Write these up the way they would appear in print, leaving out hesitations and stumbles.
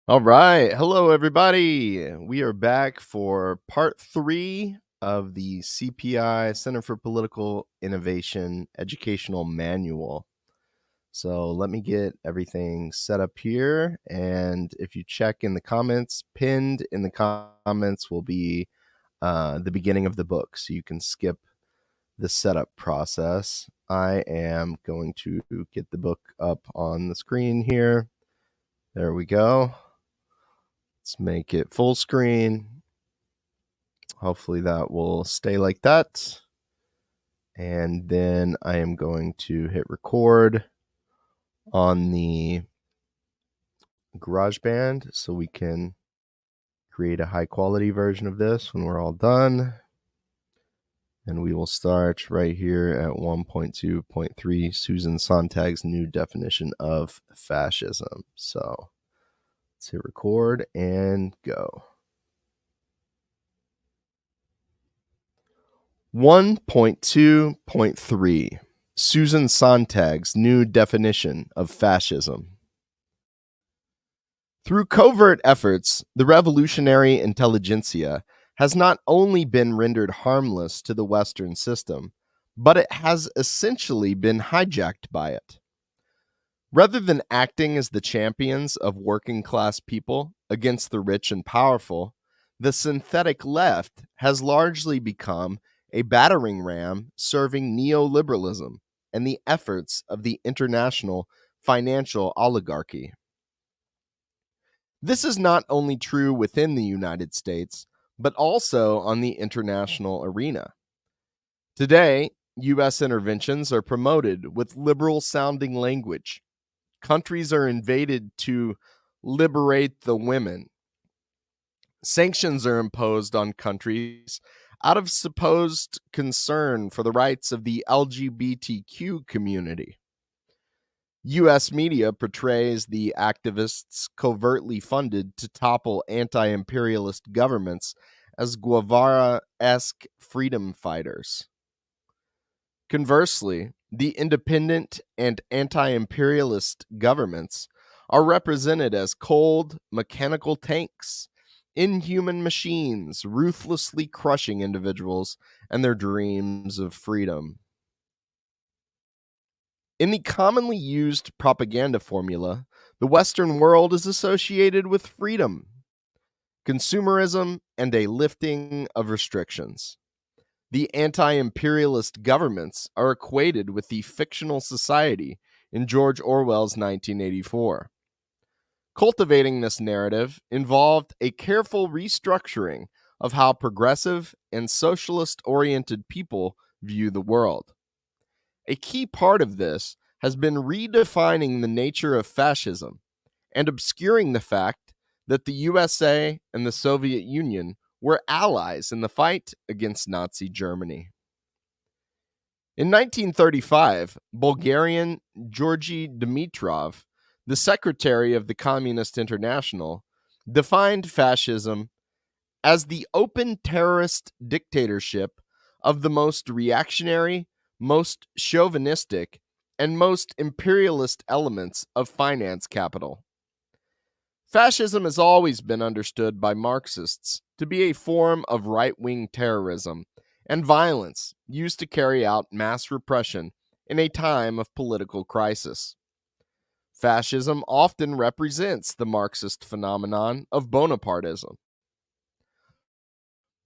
All right. Hello, everybody. We are back for part 3 of the CPI Center for Political Innovation Educational Manual. So let me get everything set up here. And if you check in the comments, pinned in the comments will be the beginning of the book. So you can skip the setup process. I am going to get the book up on the screen here. There we go. Let's make it full screen. Hopefully that will stay like that. And then I am going to hit record on the GarageBand so we can create a high quality version of this when we're all done. And we will start right here at 1.2.3, Susan Sontag's new definition of fascism. So let's hit record and go. 1.2.3 Susan Sontag's new definition of fascism. Through covert efforts, the revolutionary intelligentsia has not only been rendered harmless to the Western system, but it has essentially been hijacked by it. Rather than acting as the champions of working class people against the rich and powerful, the synthetic left has largely become a battering ram serving neoliberalism and the efforts of the international financial oligarchy. This is not only true within the United States, but also on the international arena. Today, U.S. interventions are promoted with liberal sounding language. Countries are invaded to liberate the women. Sanctions are imposed on countries out of supposed concern for the rights of the LGBTQ community. U.S. media portrays the activists covertly funded to topple anti-imperialist governments as Guevara-esque freedom fighters. Conversely, the independent and anti-imperialist governments are represented as cold, mechanical tanks, inhuman machines ruthlessly crushing individuals and their dreams of freedom. In the commonly used propaganda formula, the Western world is associated with freedom, consumerism, and a lifting of restrictions. The anti-imperialist governments are equated with the fictional society in George Orwell's 1984. Cultivating this narrative involved a careful restructuring of how progressive and socialist-oriented people view the world. A key part of this has been redefining the nature of fascism and obscuring the fact that the USA and the Soviet Union were allies in the fight against Nazi Germany. In 1935, Bulgarian Georgy Dimitrov, the secretary of the Communist International, defined fascism as the open terrorist dictatorship of the most reactionary, most chauvinistic, and most imperialist elements of finance capital. Fascism has always been understood by Marxists to be a form of right-wing terrorism and violence used to carry out mass repression in a time of political crisis. Fascism often represents the Marxist phenomenon of Bonapartism.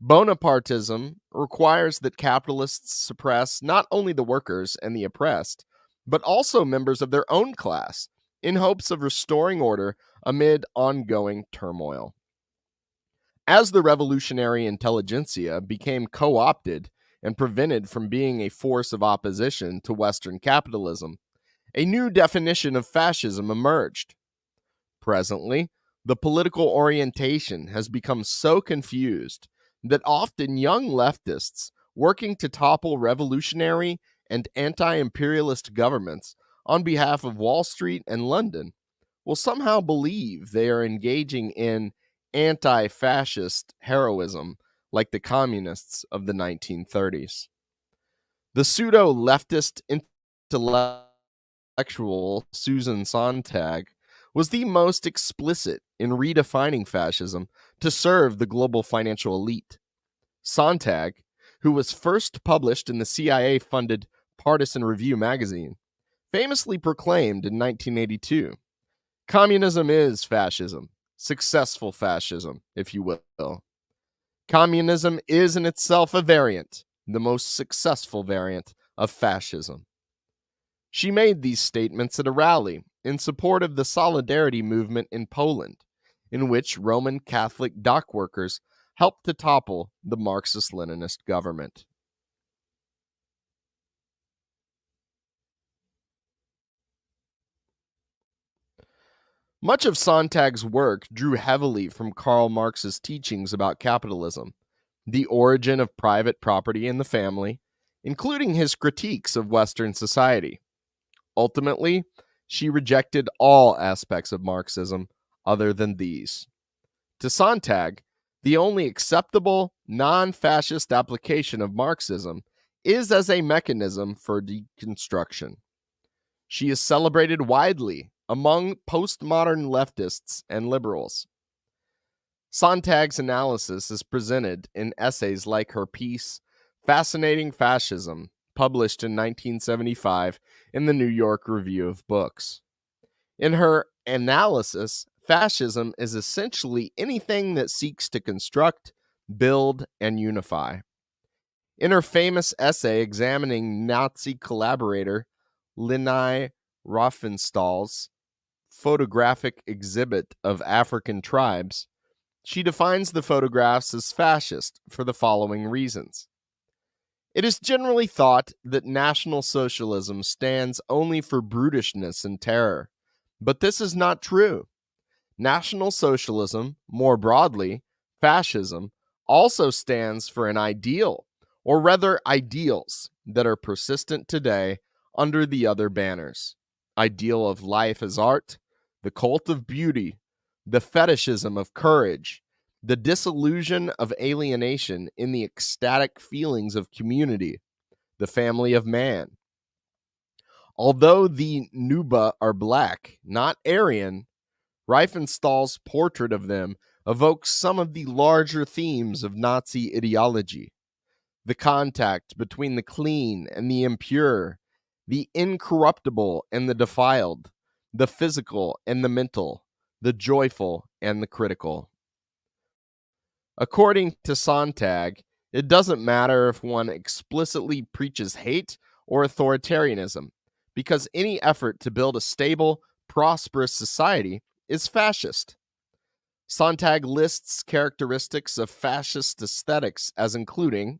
Bonapartism requires that capitalists suppress not only the workers and the oppressed, but also members of their own class in hopes of restoring order amid ongoing turmoil. As the revolutionary intelligentsia became co-opted and prevented from being a force of opposition to Western capitalism, a new definition of fascism emerged. Presently, the political orientation has become so confused that often young leftists working to topple revolutionary and anti-imperialist governments on behalf of Wall Street and London will somehow believe they are engaging in anti-fascist heroism like the communists of the 1930s. The pseudo-leftist intellectual Susan Sontag was the most explicit in redefining fascism to serve the global financial elite. Sontag, who was first published in the CIA-funded Partisan Review magazine, famously proclaimed in 1982, "Communism is fascism, successful fascism, if you will. Communism is in itself a variant, the most successful variant of fascism." She made these statements at a rally in support of the Solidarity movement in Poland, in which Roman Catholic dock workers helped to topple the Marxist-Leninist government. Much of Sontag's work drew heavily from Karl Marx's teachings about capitalism, the origin of private property and the family, including his critiques of Western society. Ultimately, she rejected all aspects of Marxism other than these. To Sontag, the only acceptable, non-fascist application of Marxism is as a mechanism for deconstruction. She is celebrated widely among postmodern leftists and liberals. Sontag's analysis is presented in essays like her piece, Fascinating Fascism, published in 1975 in the New York Review of Books. In her analysis, fascism is essentially anything that seeks to construct, build, and unify. In her famous essay examining Nazi collaborator Leni Riefenstahl's photographic exhibit of African tribes, she defines the photographs as fascist for the following reasons. It is generally thought that National Socialism stands only for brutishness and terror, but this is not true. National Socialism, more broadly, fascism, also stands for an ideal, or rather ideals, that are persistent today under the other banners. Ideal of life as art, the cult of beauty, the fetishism of courage, the disillusion of alienation in the ecstatic feelings of community, the family of man. Although the Nuba are black, not Aryan, Riefenstahl's portrait of them evokes some of the larger themes of Nazi ideology. The contact between the clean and the impure, the incorruptible and the defiled, the physical and the mental, the joyful and the critical. According to Sontag, it doesn't matter if one explicitly preaches hate or authoritarianism, because any effort to build a stable, prosperous society is fascist. Sontag lists characteristics of fascist aesthetics as including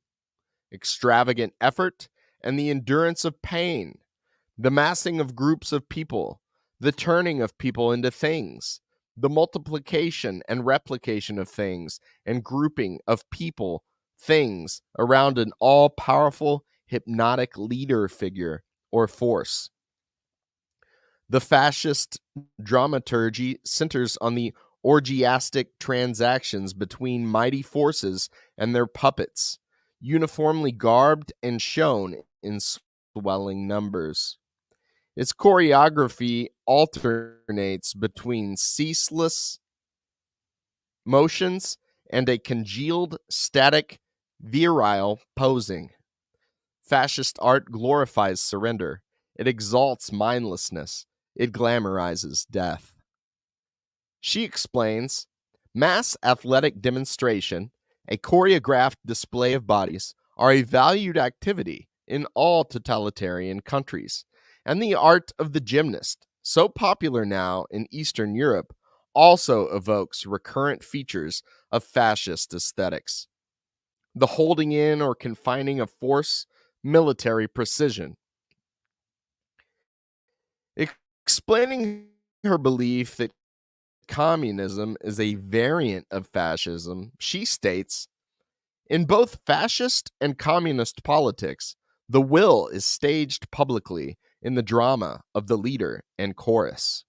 extravagant effort and the endurance of pain, the massing of groups of people, the turning of people into things, the multiplication and replication of things, and grouping of people, things, around an all-powerful, hypnotic leader figure or force. The fascist dramaturgy centers on the orgiastic transactions between mighty forces and their puppets, uniformly garbed and shown in swelling numbers. Its choreography alternates between ceaseless motions and a congealed, static, virile posing. Fascist art glorifies surrender. It exalts mindlessness. It glamorizes death. She explains, mass athletic demonstration, a choreographed display of bodies, are a valued activity in all totalitarian countries, and the art of the gymnast, so popular now in Eastern Europe, also evokes recurrent features of fascist aesthetics. The holding in or confining of force, military precision. Explaining her belief that communism is a variant of fascism, she states, in both fascist and communist politics, the will is staged publicly in the drama of the leader and chorus.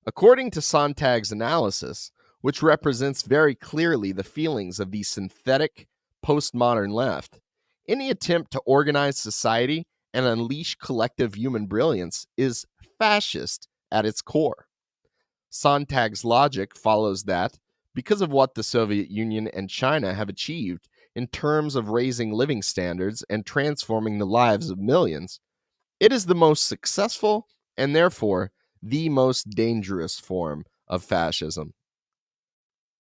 According to Sontag's analysis, which represents very clearly the feelings of the synthetic postmodern left, any attempt to organize society and unleash collective human brilliance is fascist at its core. Sontag's logic follows that, because of what the Soviet Union and China have achieved in terms of raising living standards and transforming the lives of millions, it is the most successful and therefore the most dangerous form of fascism.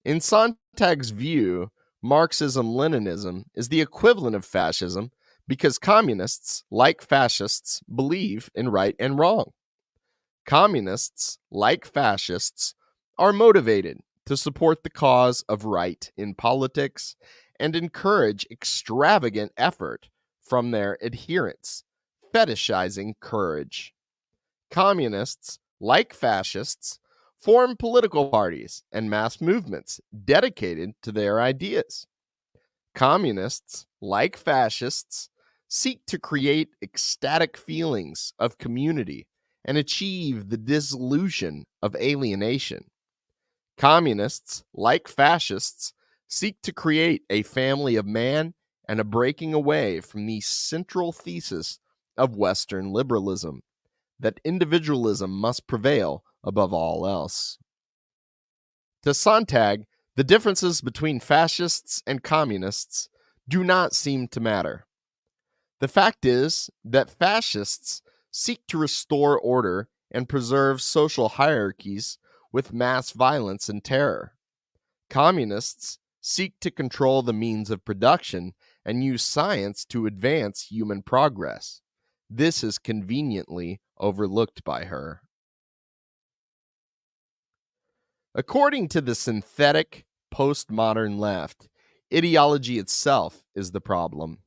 In Sontag's view, Marxism-Leninism is the equivalent of fascism because communists, like fascists, believe in right and wrong. Communists, like fascists, are motivated to support the cause of right in politics and encourage extravagant effort from their adherents, fetishizing courage. Communists, like fascists, form political parties and mass movements dedicated to their ideas. Communists, like fascists, seek to create ecstatic feelings of community and achieve the dissolution of alienation. Communists, like fascists, seek to create a family of man and a breaking away from the central thesis of Western liberalism, that individualism must prevail above all else. To Sontag, the differences between fascists and communists do not seem to matter. The fact is that fascists seek to restore order and preserve social hierarchies with mass violence and terror. Communists seek to control the means of production and use science to advance human progress. This is conveniently overlooked by her. According to the synthetic postmodern left, ideology itself is the problem.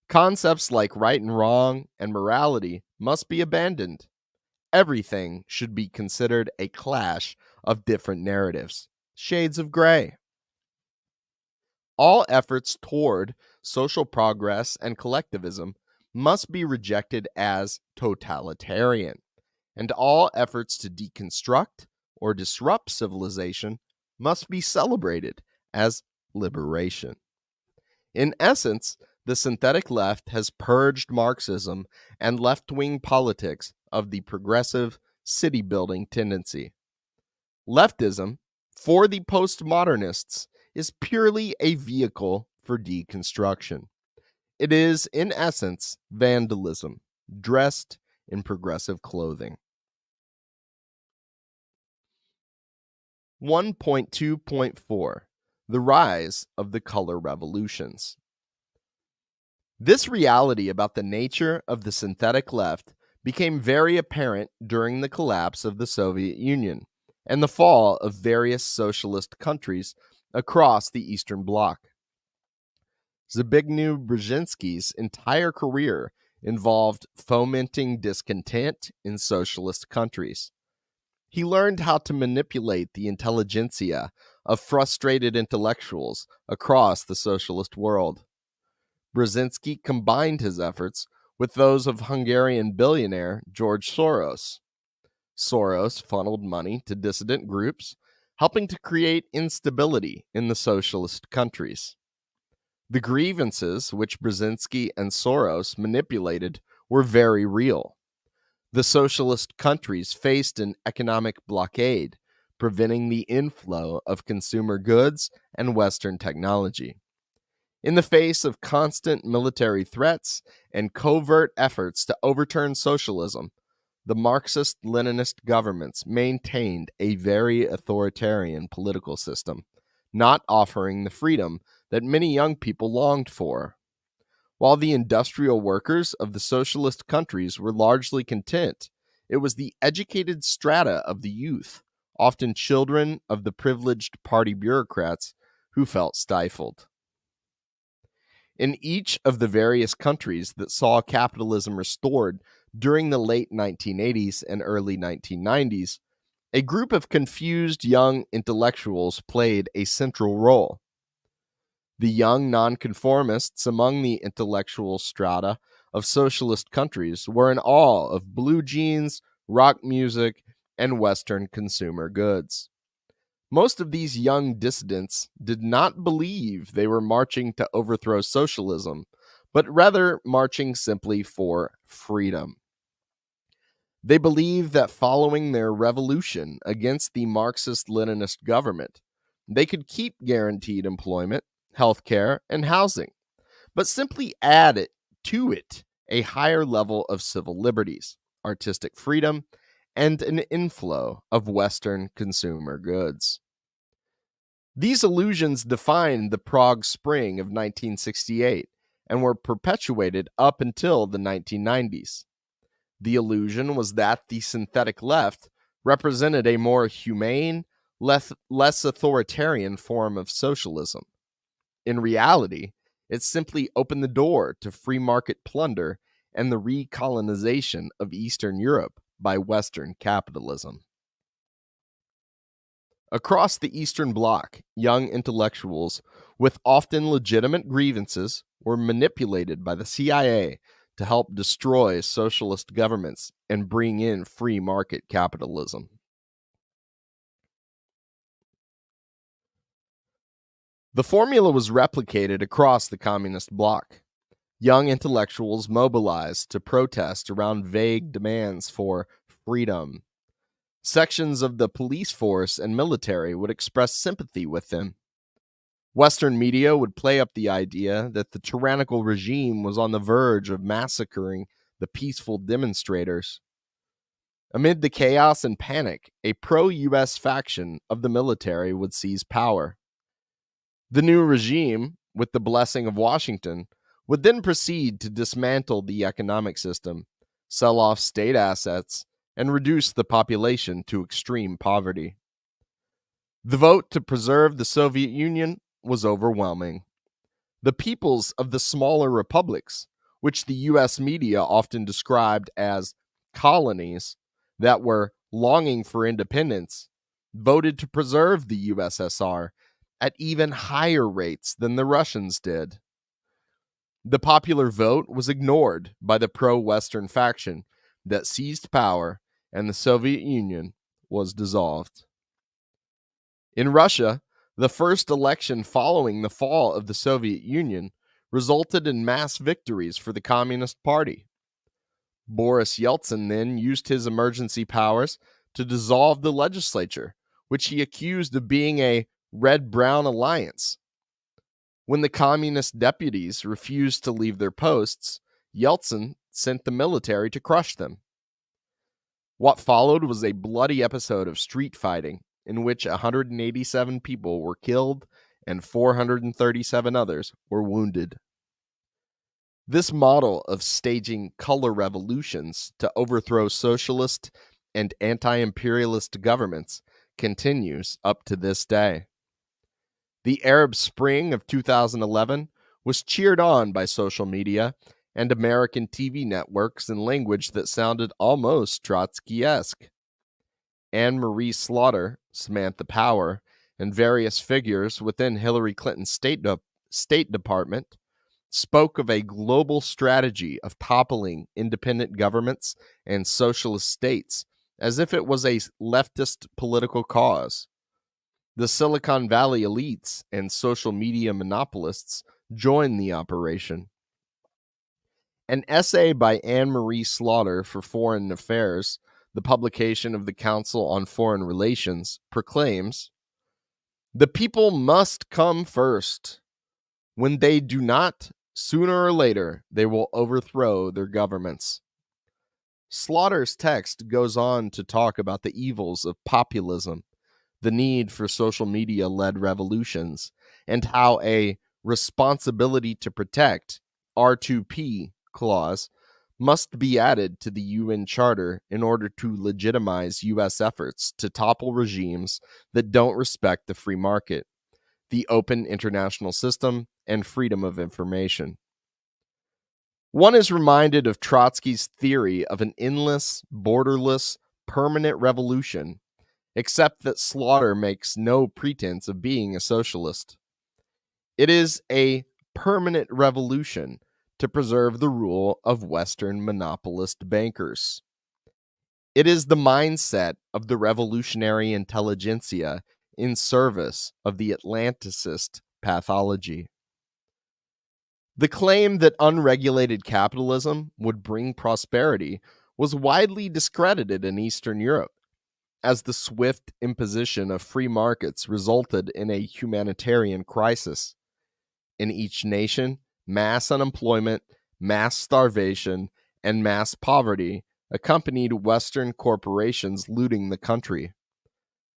Concepts like right and wrong and morality must be abandoned. Everything should be considered a clash of different narratives, shades of gray. All efforts toward social progress and collectivism must be rejected as totalitarian, and all efforts to deconstruct or disrupt civilization must be celebrated as liberation. In essence, the synthetic left has purged Marxism and left-wing politics of the progressive city-building tendency. Leftism, for the postmodernists, is purely a vehicle for deconstruction. It is, in essence, vandalism, dressed in progressive clothing. 1.2.4 The Rise of the Color Revolutions. This reality about the nature of the synthetic left became very apparent during the collapse of the Soviet Union and the fall of various socialist countries across the Eastern Bloc. Zbigniew Brzezinski's entire career involved fomenting discontent in socialist countries. He learned how to manipulate the intelligentsia of frustrated intellectuals across the socialist world. Brzezinski combined his efforts with those of Hungarian billionaire George Soros. Soros funneled money to dissident groups, helping to create instability in the socialist countries. The grievances which Brzezinski and Soros manipulated were very real. The socialist countries faced an economic blockade, preventing the inflow of consumer goods and Western technology. In the face of constant military threats and covert efforts to overturn socialism, the Marxist-Leninist governments maintained a very authoritarian political system, not offering the freedom that many young people longed for. While the industrial workers of the socialist countries were largely content, it was the educated strata of the youth, often children of the privileged party bureaucrats, who felt stifled. In each of the various countries that saw capitalism restored during the late 1980s and early 1990s, a group of confused young intellectuals played a central role. The young nonconformists among the intellectual strata of socialist countries were in awe of blue jeans, rock music, and Western consumer goods. Most of these young dissidents did not believe they were marching to overthrow socialism, but rather marching simply for freedom. They believed that following their revolution against the Marxist-Leninist government, they could keep guaranteed employment, healthcare, and housing, but simply add to it a higher level of civil liberties, artistic freedom, and an inflow of Western consumer goods. These illusions defined the Prague Spring of 1968 and were perpetuated up until the 1990s. The illusion was that the synthetic left represented a more humane, less authoritarian form of socialism. In reality, it simply opened the door to free market plunder and the recolonization of Eastern Europe by Western capitalism. Across the Eastern Bloc, young intellectuals with often legitimate grievances were manipulated by the CIA to help destroy socialist governments and bring in free market capitalism. The formula was replicated across the communist bloc. Young intellectuals mobilized to protest around vague demands for freedom. Sections of the police force and military would express sympathy with them. Western media would play up the idea that the tyrannical regime was on the verge of massacring the peaceful demonstrators. Amid the chaos and panic, a pro-US faction of the military would seize power. The new regime, with the blessing of Washington, would then proceed to dismantle the economic system, sell off state assets, and reduce the population to extreme poverty. The vote to preserve the Soviet Union was overwhelming. The peoples of the smaller republics, which the US media often described as colonies that were longing for independence, voted to preserve the USSR at even higher rates than the Russians did. The popular vote was ignored by the pro-Western faction that seized power, and the Soviet Union was dissolved. In Russia, the first election following the fall of the Soviet Union resulted in mass victories for the Communist Party. Boris Yeltsin then used his emergency powers to dissolve the legislature, which he accused of being a red-brown alliance. When the communist deputies refused to leave their posts, Yeltsin sent the military to crush them. What followed was a bloody episode of street fighting in which 187 people were killed and 437 others were wounded. This model of staging color revolutions to overthrow socialist and anti-imperialist governments continues up to this day. The Arab Spring of 2011 was cheered on by social media and American TV networks in language that sounded almost Trotsky-esque. Anne-Marie Slaughter, Samantha Power, and various figures within Hillary Clinton's State Department spoke of a global strategy of toppling independent governments and socialist states as if it was a leftist political cause. The Silicon Valley elites and social media monopolists joined the operation. An essay by Anne-Marie Slaughter for Foreign Affairs, the publication of the Council on Foreign Relations, proclaims, "The people must come first. When they do not, sooner or later, they will overthrow their governments." Slaughter's text goes on to talk about the evils of populism, the need for social media-led revolutions, and how a responsibility to protect R2P clause must be added to the UN Charter in order to legitimize U.S. efforts to topple regimes that don't respect the free market, the open international system, and freedom of information. One is reminded of Trotsky's theory of an endless, borderless, permanent revolution, except that Slaughter makes no pretense of being a socialist. It is a permanent revolution to preserve the rule of Western monopolist bankers. It is the mindset of the revolutionary intelligentsia in service of the Atlanticist pathology. The claim that unregulated capitalism would bring prosperity was widely discredited in Eastern Europe, as the swift imposition of free markets resulted in a humanitarian crisis. In each nation, mass unemployment, mass starvation, and mass poverty accompanied Western corporations looting the country.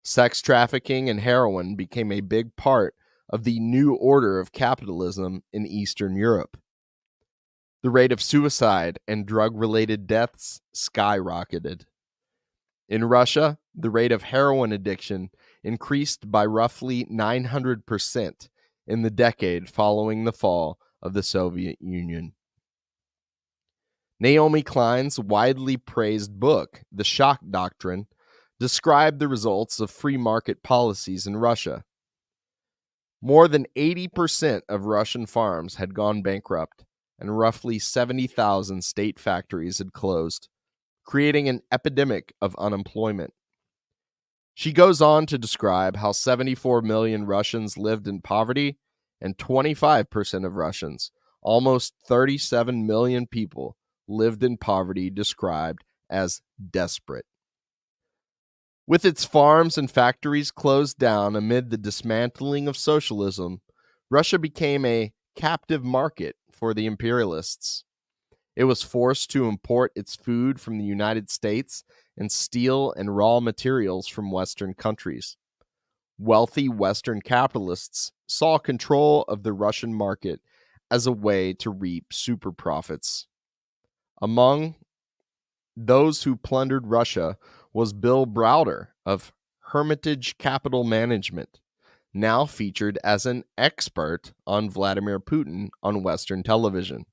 Sex trafficking and heroin became a big part of the new order of capitalism in Eastern Europe. The rate of suicide and drug-related deaths skyrocketed. In Russia, the rate of heroin addiction increased by roughly 900% in the decade following the fall of the Soviet Union. Naomi Klein's widely praised book, The Shock Doctrine, described the results of free market policies in Russia. More than 80% of Russian farms had gone bankrupt, and roughly 70,000 state factories had closed, creating an epidemic of unemployment. She goes on to describe how 74 million Russians lived in poverty, and 25% of Russians, almost 37 million people, lived in poverty described as desperate. With its farms and factories closed down amid the dismantling of socialism, Russia became a captive market for the imperialists. It was forced to import its food from the United States and steel and raw materials from Western countries. Wealthy Western capitalists saw control of the Russian market as a way to reap super profits. Among those who plundered Russia was Bill Browder of Hermitage Capital Management, now featured as an expert on Vladimir Putin on Western television.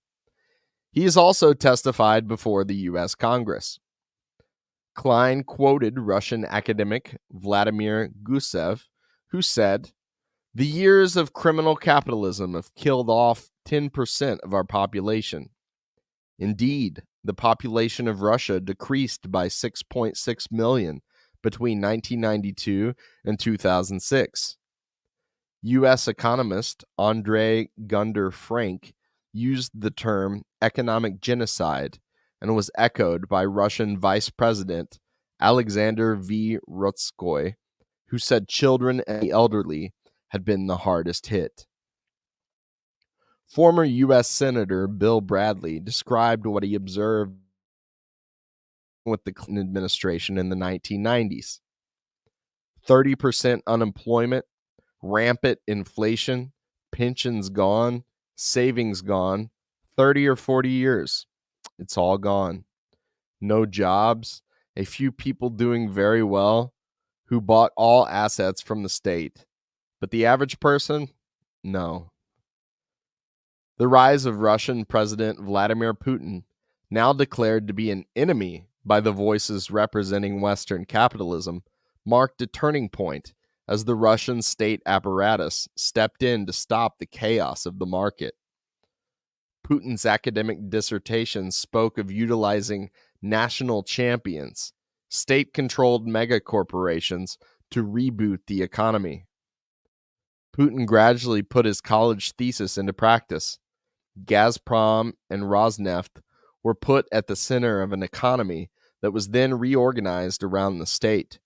He has also testified before the U.S. Congress. Klein quoted Russian academic Vladimir Gusev, who said, "The years of criminal capitalism have killed off 10% of our population. Indeed, the population of Russia decreased by 6.6 million between 1992 and 2006. U.S. economist Andre Gunder Frank used the term economic genocide and was echoed by Russian Vice President Alexander V. Rutskoy, who said children and the elderly had been the hardest hit. Former U.S. Senator Bill Bradley described what he observed with the Clinton administration in the 1990s. 30% unemployment, rampant inflation, pensions gone, savings gone, 30 or 40 years. It's all gone. No jobs, a few people doing very well who bought all assets from the state. But the average person? No. The rise of Russian President Vladimir Putin, now declared to be an enemy by the voices representing Western capitalism, marked a turning point as the Russian state apparatus stepped in to stop the chaos of the market. Putin's academic dissertation spoke of utilizing national champions, state-controlled megacorporations, to reboot the economy. Putin gradually put his college thesis into practice. Gazprom and Rosneft were put at the center of an economy that was then reorganized around the state.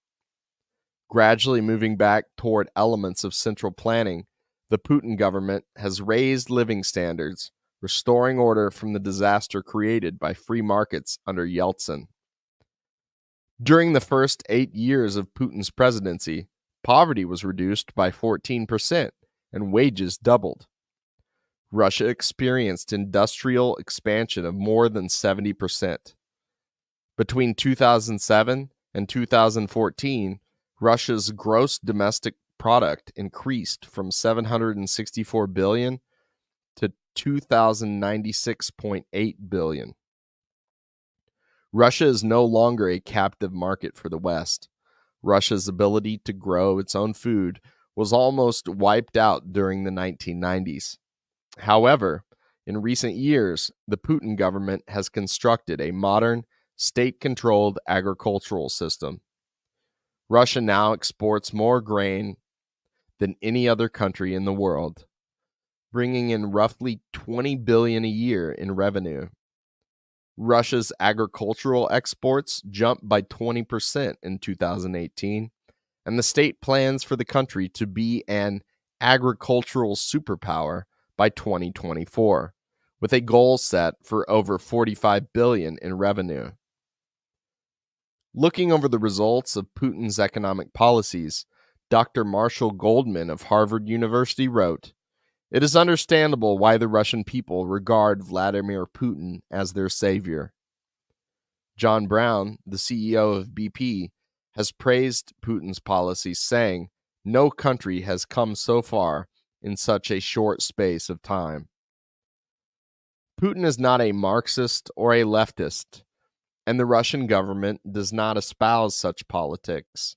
Gradually moving back toward elements of central planning, the Putin government has raised living standards, restoring order from the disaster created by free markets under Yeltsin. During the first 8 years of Putin's presidency, poverty was reduced by 14% and wages doubled. Russia experienced industrial expansion of more than 70%. Between 2007 and 2014, Russia's gross domestic product increased from $764 billion to $2,096.8 billion. Russia is no longer a captive market for the West. Russia's ability to grow its own food was almost wiped out during the 1990s. However, in recent years, the Putin government has constructed a modern, state-controlled agricultural system. Russia now exports more grain than any other country in the world, bringing in roughly $20 billion a year in revenue. Russia's agricultural exports jumped by 20% in 2018, and the state plans for the country to be an agricultural superpower by 2024, with a goal set for over $45 billion in revenue. Looking over the results of Putin's economic policies, Dr. Marshall Goldman of Harvard University wrote, "It is understandable why the Russian people regard Vladimir Putin as their savior." John Brown, the CEO of BP, has praised Putin's policies, saying, "No country has come so far in such a short space of time." Putin is not a Marxist or a leftist, and the Russian government does not espouse such politics.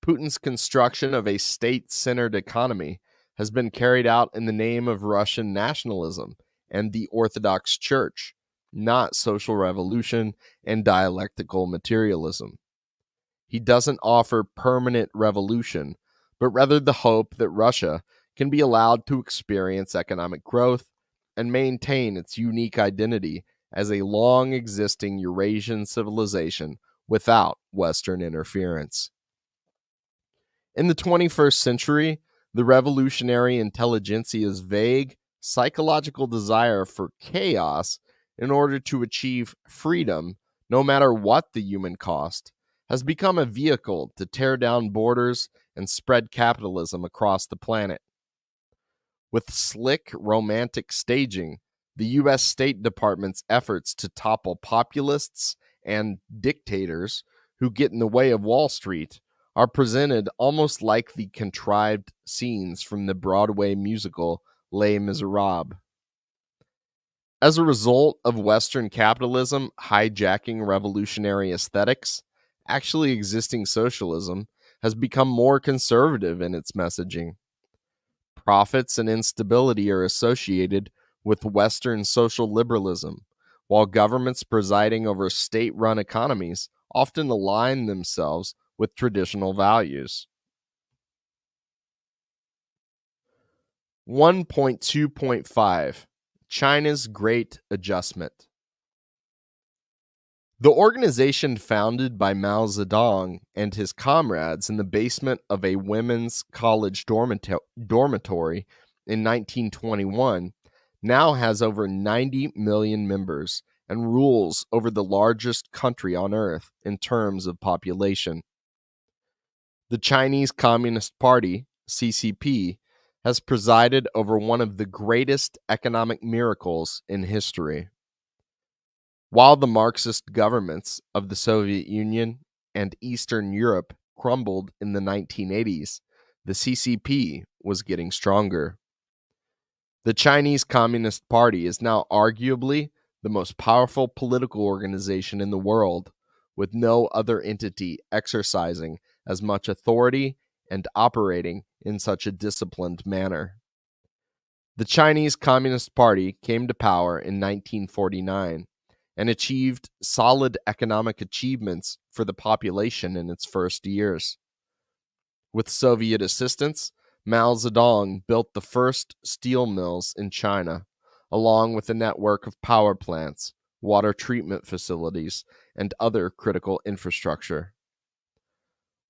Putin's construction of a state-centered economy has been carried out in the name of Russian nationalism and the Orthodox Church, not social revolution and dialectical materialism. He doesn't offer permanent revolution, but rather the hope that Russia can be allowed to experience economic growth and maintain its unique identity as a long-existing Eurasian civilization without Western interference. In the 21st century, the revolutionary intelligentsia's vague, psychological desire for chaos in order to achieve freedom, no matter what the human cost, has become a vehicle to tear down borders and spread capitalism across the planet. With slick, romantic staging, the U.S. State Department's efforts to topple populists and dictators who get in the way of Wall Street are presented almost like the contrived scenes from the Broadway musical Les Miserables. As a result of Western capitalism hijacking revolutionary aesthetics, actually existing socialism has become more conservative in its messaging. Profits and instability are associated with Western social liberalism, while governments presiding over state-run economies often align themselves with traditional values. 1.2.5 China's Great Adjustment. The organization founded by Mao Zedong and his comrades in the basement of a women's college dormitory in 1921 now has over 90 million members and rules over the largest country on earth in terms of population. The Chinese Communist Party, CCP, has presided over one of the greatest economic miracles in history. While the Marxist governments of the Soviet Union and Eastern Europe crumbled in the 1980s, the CCP was getting stronger. The Chinese Communist Party is now arguably the most powerful political organization in the world, with no other entity exercising as much authority and operating in such a disciplined manner. The Chinese Communist Party came to power in 1949 and achieved solid economic achievements for the population in its first years. With Soviet assistance, Mao Zedong built the first steel mills in China, along with a network of power plants, water treatment facilities, and other critical infrastructure.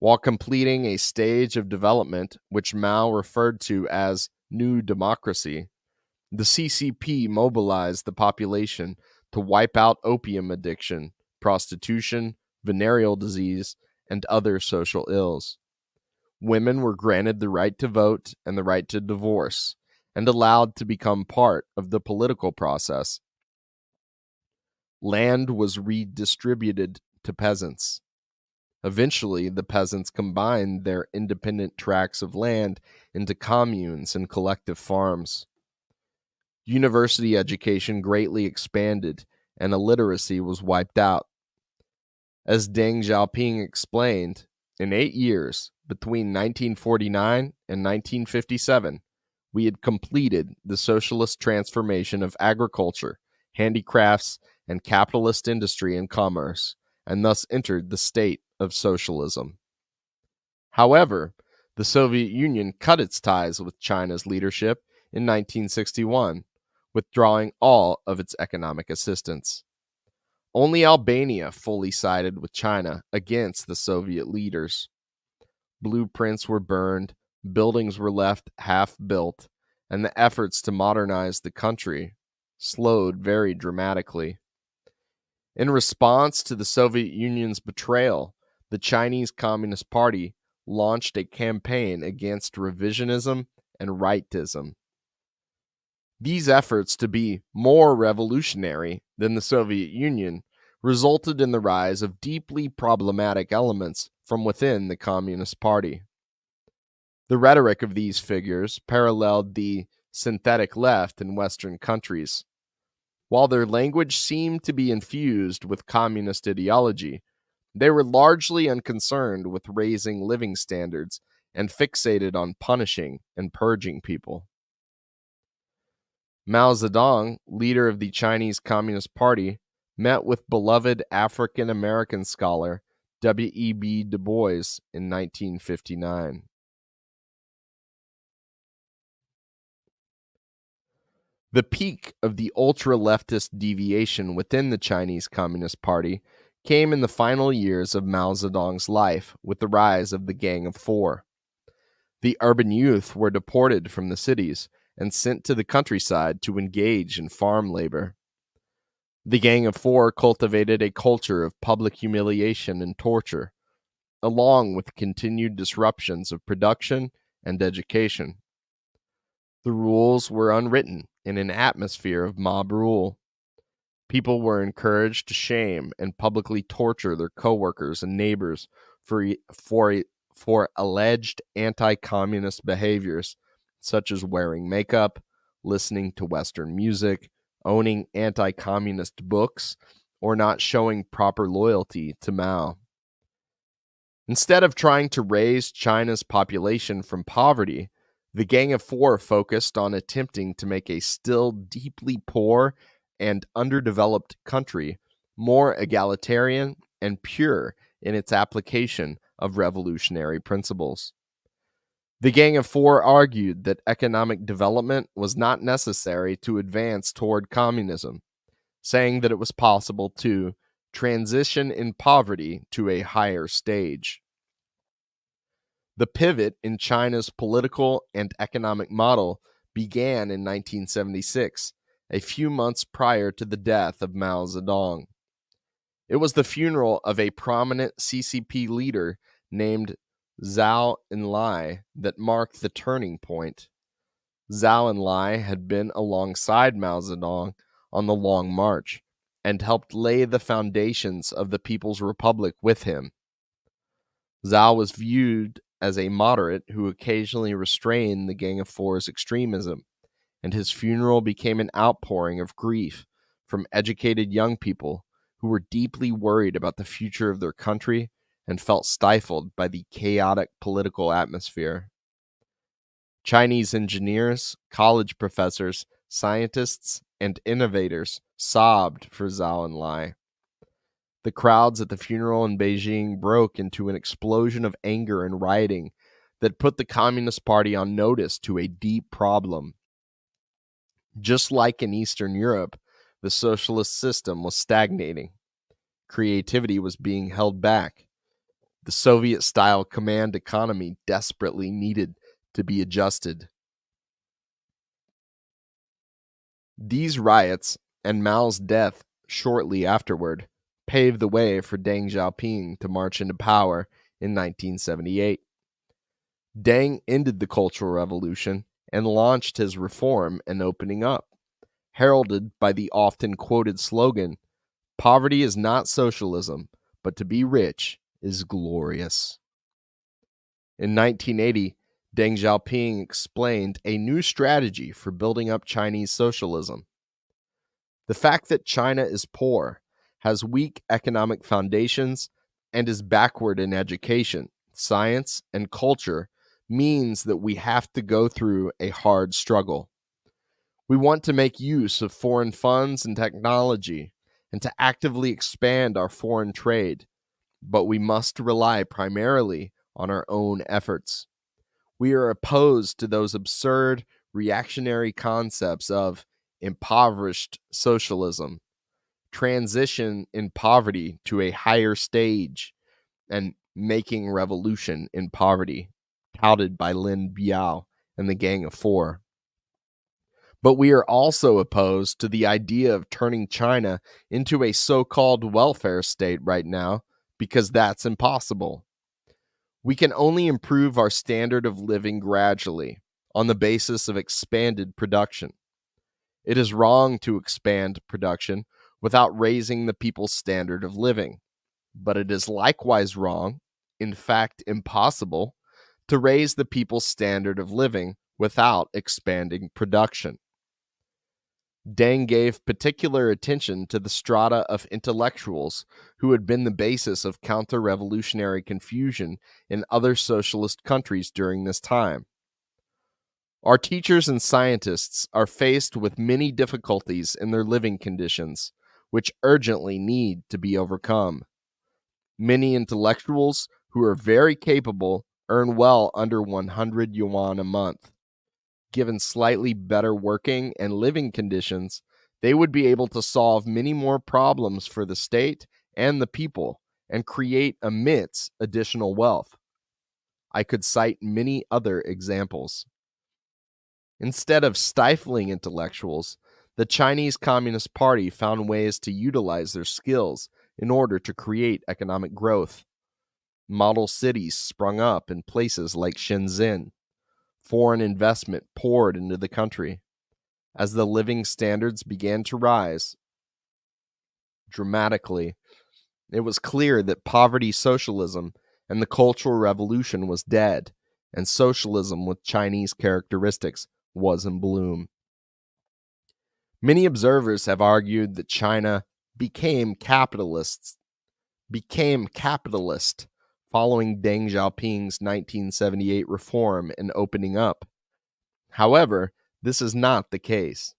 While completing a stage of development which Mao referred to as New Democracy, the CCP mobilized the population to wipe out opium addiction, prostitution, venereal disease, and other social ills. Women were granted the right to vote and the right to divorce, and allowed to become part of the political process. Land was redistributed to peasants. Eventually, the peasants combined their independent tracts of land into communes and collective farms. University education greatly expanded, and illiteracy was wiped out. As Deng Xiaoping explained, in 8 years, between 1949 and 1957, we had completed the socialist transformation of agriculture, handicrafts, and capitalist industry and commerce, and thus entered the state of socialism. However, the Soviet Union cut its ties with China's leadership in 1961, withdrawing all of its economic assistance. Only Albania fully sided with China against the Soviet leaders. Blueprints were burned, buildings were left half built, and the efforts to modernize the country slowed very dramatically. In response to the Soviet Union's betrayal, the Chinese Communist Party launched a campaign against revisionism and rightism. These efforts to be more revolutionary than the Soviet Union resulted in the rise of deeply problematic elements from within the Communist Party. The rhetoric of these figures paralleled the synthetic left in Western countries. While their language seemed to be infused with communist ideology, they were largely unconcerned with raising living standards and fixated on punishing and purging people. Mao Zedong, leader of the Chinese Communist Party, met with beloved African American scholar W.E.B. Du Bois in 1959. The peak of the ultra-leftist deviation within the Chinese Communist Party came in the final years of Mao Zedong's life with the rise of the Gang of Four. The urban youth were deported from the cities and sent to the countryside to engage in farm labor. The Gang of Four cultivated a culture of public humiliation and torture, along with continued disruptions of production and education. The rules were unwritten in an atmosphere of mob rule. People were encouraged to shame and publicly torture their coworkers and neighbors for alleged anti-communist behaviors, such as wearing makeup, listening to Western music, owning anti-communist books, or not showing proper loyalty to Mao. Instead of trying to raise China's population from poverty, the Gang of Four focused on attempting to make a still deeply poor and underdeveloped country more egalitarian and pure in its application of revolutionary principles. The Gang of Four argued that economic development was not necessary to advance toward communism, saying that it was possible to transition in poverty to a higher stage. The pivot in China's political and economic model began in 1976, a few months prior to the death of Mao Zedong. It was the funeral of a prominent CCP leader named Zhou Enlai that marked the turning point. Zhou Enlai had been alongside Mao Zedong on the Long March and helped lay the foundations of the People's Republic with him. Zhou was viewed as a moderate who occasionally restrained the Gang of Four's extremism, and his funeral became an outpouring of grief from educated young people who were deeply worried about the future of their country and felt stifled by the chaotic political atmosphere. Chinese engineers, college professors, scientists, and innovators sobbed for Zhou Enlai. The crowds at the funeral in Beijing broke into an explosion of anger and rioting that put the Communist Party on notice to a deep problem. Just like in Eastern Europe, the socialist system was stagnating. Creativity was being held back. The Soviet-style command economy desperately needed to be adjusted. These riots and Mao's death shortly afterward paved the way for Deng Xiaoping to march into power in 1978. Deng ended the Cultural Revolution and launched his reform and opening up, heralded by the often quoted slogan, "Poverty is not socialism, but to be rich is glorious." In 1980, Deng Xiaoping explained a new strategy for building up Chinese socialism. The fact that China is poor, has weak economic foundations, and is backward in education, science, and culture means that we have to go through a hard struggle. We want to make use of foreign funds and technology and to actively expand our foreign trade, but we must rely primarily on our own efforts. We are opposed to those absurd reactionary concepts of impoverished socialism, transition in poverty to a higher stage, and making revolution in poverty, touted by Lin Biao and the Gang of Four. But we are also opposed to the idea of turning China into a so-called welfare state right now, because that's impossible. We can only improve our standard of living gradually on the basis of expanded production. It is wrong to expand production without raising the people's standard of living, but it is likewise wrong, in fact impossible, to raise the people's standard of living without expanding production. Deng gave particular attention to the strata of intellectuals who had been the basis of counter-revolutionary confusion in other socialist countries during this time. Our teachers and scientists are faced with many difficulties in their living conditions, which urgently need to be overcome. Many intellectuals who are very capable earn well under 100 yuan a month. Given slightly better working and living conditions, they would be able to solve many more problems for the state and the people and create immense additional wealth. I could cite many other examples. Instead of stifling intellectuals, the Chinese Communist Party found ways to utilize their skills in order to create economic growth. Model cities sprung up in places like Shenzhen. Foreign investment poured into the country. As the living standards began to rise dramatically, it was clear that poverty socialism and the Cultural Revolution was dead, and socialism with Chinese characteristics was in bloom. Many observers have argued that China became capitalist following Deng Xiaoping's 1978 reform and opening up. However, this is not the case.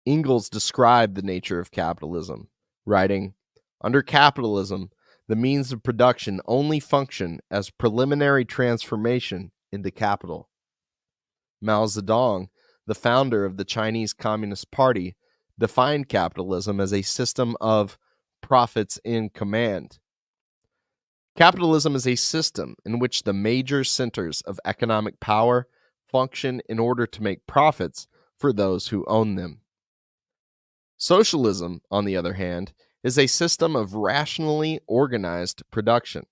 Engels described the nature of capitalism, writing, "Under capitalism, the means of production only function as preliminary transformation into capital." Mao Zedong, the founder of the Chinese Communist Party, defined capitalism as a system of profits in command. Capitalism is a system in which the major centers of economic power function in order to make profits for those who own them. Socialism, on the other hand, is a system of rationally organized production.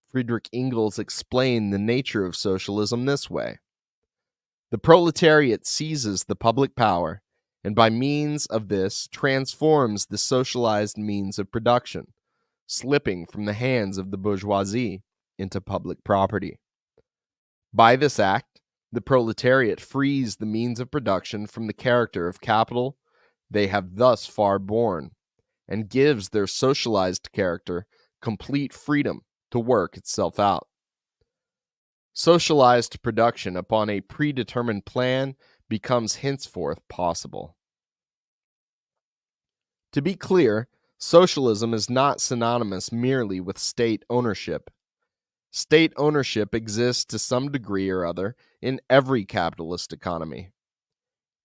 Friedrich Engels explained the nature of socialism this way: the proletariat seizes the public power, and by means of this transforms the socialized means of production, slipping from the hands of the bourgeoisie into public property. By this act, the proletariat frees the means of production from the character of capital they have thus far borne, and gives their socialized character complete freedom to work itself out. Socialized production upon a predetermined plan becomes henceforth possible. To be clear, socialism is not synonymous merely with state ownership. State ownership exists to some degree or other in every capitalist economy.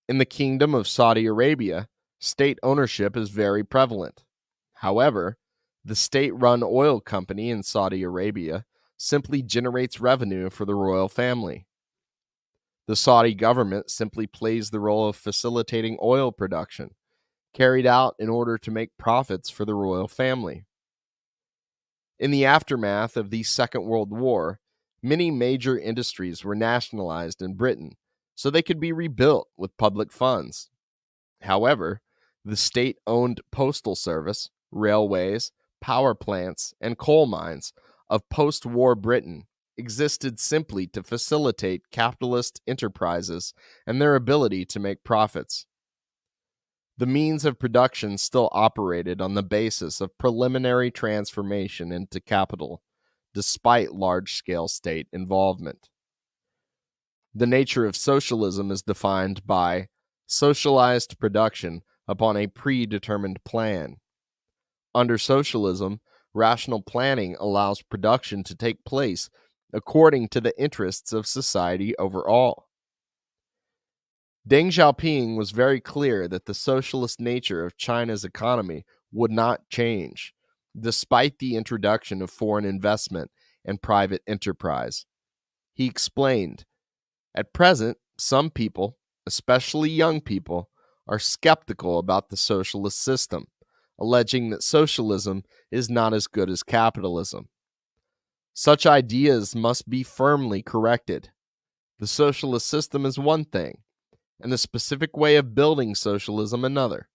In the Kingdom of Saudi Arabia, state ownership is very prevalent. However, the state-run oil company in Saudi Arabia simply generates revenue for the royal family. The Saudi government simply plays the role of facilitating oil production, carried out in order to make profits for the royal family. In the aftermath of the Second World War, many major industries were nationalized in Britain so they could be rebuilt with public funds. However, the state-owned postal service, railways, power plants, and coal mines of post-war Britain existed simply to facilitate capitalist enterprises and their ability to make profits. The means of production still operated on the basis of preliminary transformation into capital, despite large-scale state involvement. The nature of socialism is defined by socialized production upon a predetermined plan. Under socialism, rational planning allows production to take place according to the interests of society overall. Deng Xiaoping was very clear that the socialist nature of China's economy would not change, despite the introduction of foreign investment and private enterprise. He explained, "At present, some people, especially young people, are skeptical about the socialist system, alleging that socialism is not as good as capitalism. Such ideas must be firmly corrected. The socialist system is one thing, and the specific way of building socialism another."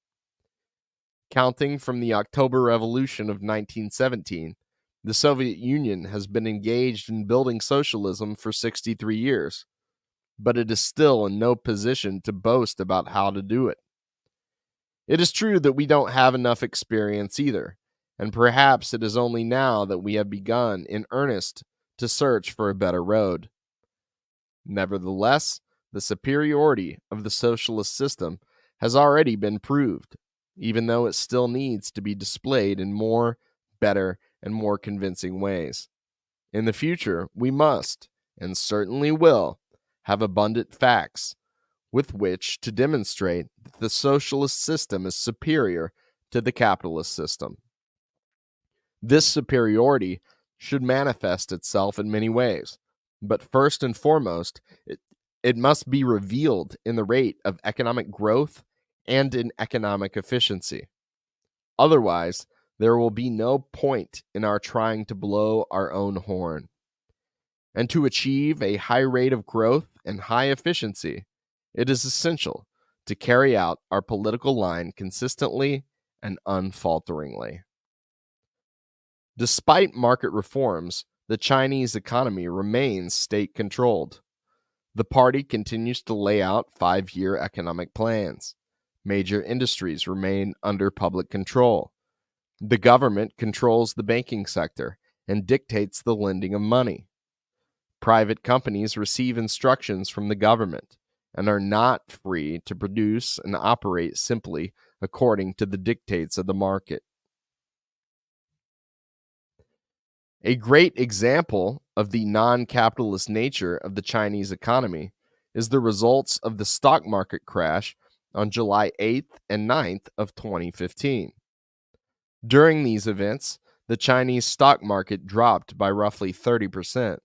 Counting from the October Revolution of 1917, the Soviet Union has been engaged in building socialism for 63 years, but it is still in no position to boast about how to do it. It is true that we don't have enough experience either, and perhaps it is only now that we have begun in earnest to search for a better road. Nevertheless, the superiority of the socialist system has already been proved, even though it still needs to be displayed in more, better, and more convincing ways. In the future, we must, and certainly will, have abundant facts with which to demonstrate that the socialist system is superior to the capitalist system. This superiority should manifest itself in many ways, but first and foremost, it must be revealed in the rate of economic growth and in economic efficiency. Otherwise, there will be no point in our trying to blow our own horn. And to achieve a high rate of growth and high efficiency, it is essential to carry out our political line consistently and unfalteringly. Despite market reforms, the Chinese economy remains state-controlled. The party continues to lay out 5-year economic plans. Major industries remain under public control. The government controls the banking sector and dictates the lending of money. Private companies receive instructions from the government and are not free to produce and operate simply according to the dictates of the market. A great example of the non-capitalist nature of the Chinese economy is the results of the stock market crash on July 8th and 9th of 2015. During these events, the Chinese stock market dropped by roughly 30%.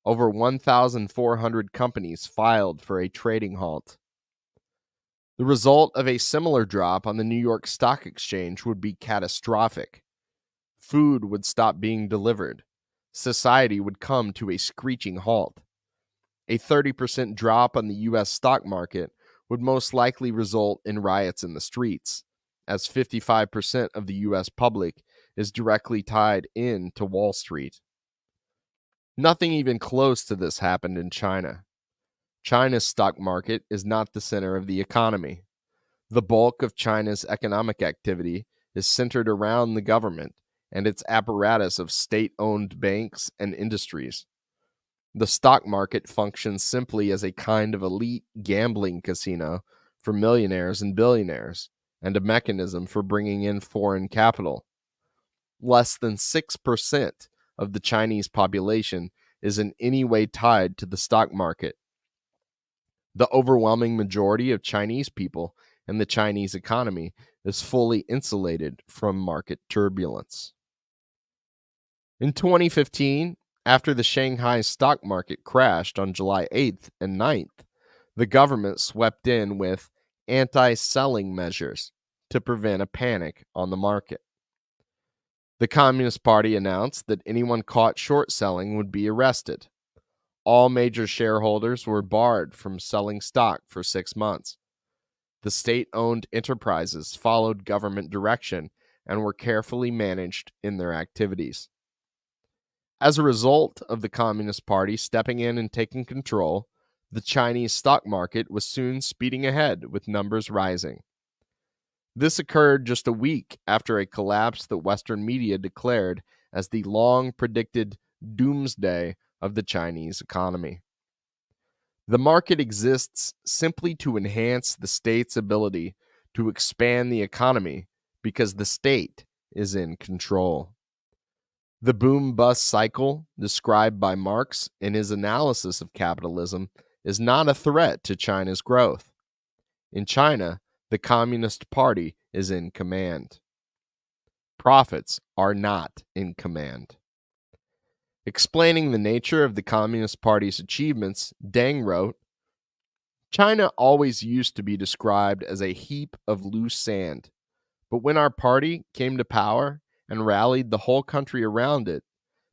Over 1,400 companies filed for a trading halt. The result of a similar drop on the New York Stock Exchange would be catastrophic. Food would stop being delivered. Society would come to a screeching halt. A 30% drop on the U.S. stock market would most likely result in riots in the streets, as 55% of the U.S. public is directly tied in to Wall Street. Nothing even close to this happened in China. China's stock market is not the center of the economy. The bulk of China's economic activity is centered around the government and its apparatus of state-owned banks and industries. The stock market functions simply as a kind of elite gambling casino for millionaires and billionaires, and a mechanism for bringing in foreign capital. Less than 6% of the Chinese population is in any way tied to the stock market. The overwhelming majority of Chinese people and the Chinese economy is fully insulated from market turbulence. In 2015, after the Shanghai stock market crashed on July 8th and 9th, the government swept in with anti-selling measures to prevent a panic on the market. The Communist Party announced that anyone caught short selling would be arrested. All major shareholders were barred from selling stock for 6 months. The state-owned enterprises followed government direction and were carefully managed in their activities. As a result of the Communist Party stepping in and taking control, the Chinese stock market was soon speeding ahead with numbers rising. This occurred just a week after a collapse that Western media declared as the long-predicted doomsday of the Chinese economy. The market exists simply to enhance the state's ability to expand the economy because the state is in control. The boom-bust cycle described by Marx in his analysis of capitalism is not a threat to China's growth. In China, the Communist Party is in command. Profits are not in command. Explaining the nature of the Communist Party's achievements, Deng wrote, China always used to be described as a heap of loose sand, but when our party came to power and rallied the whole country around it,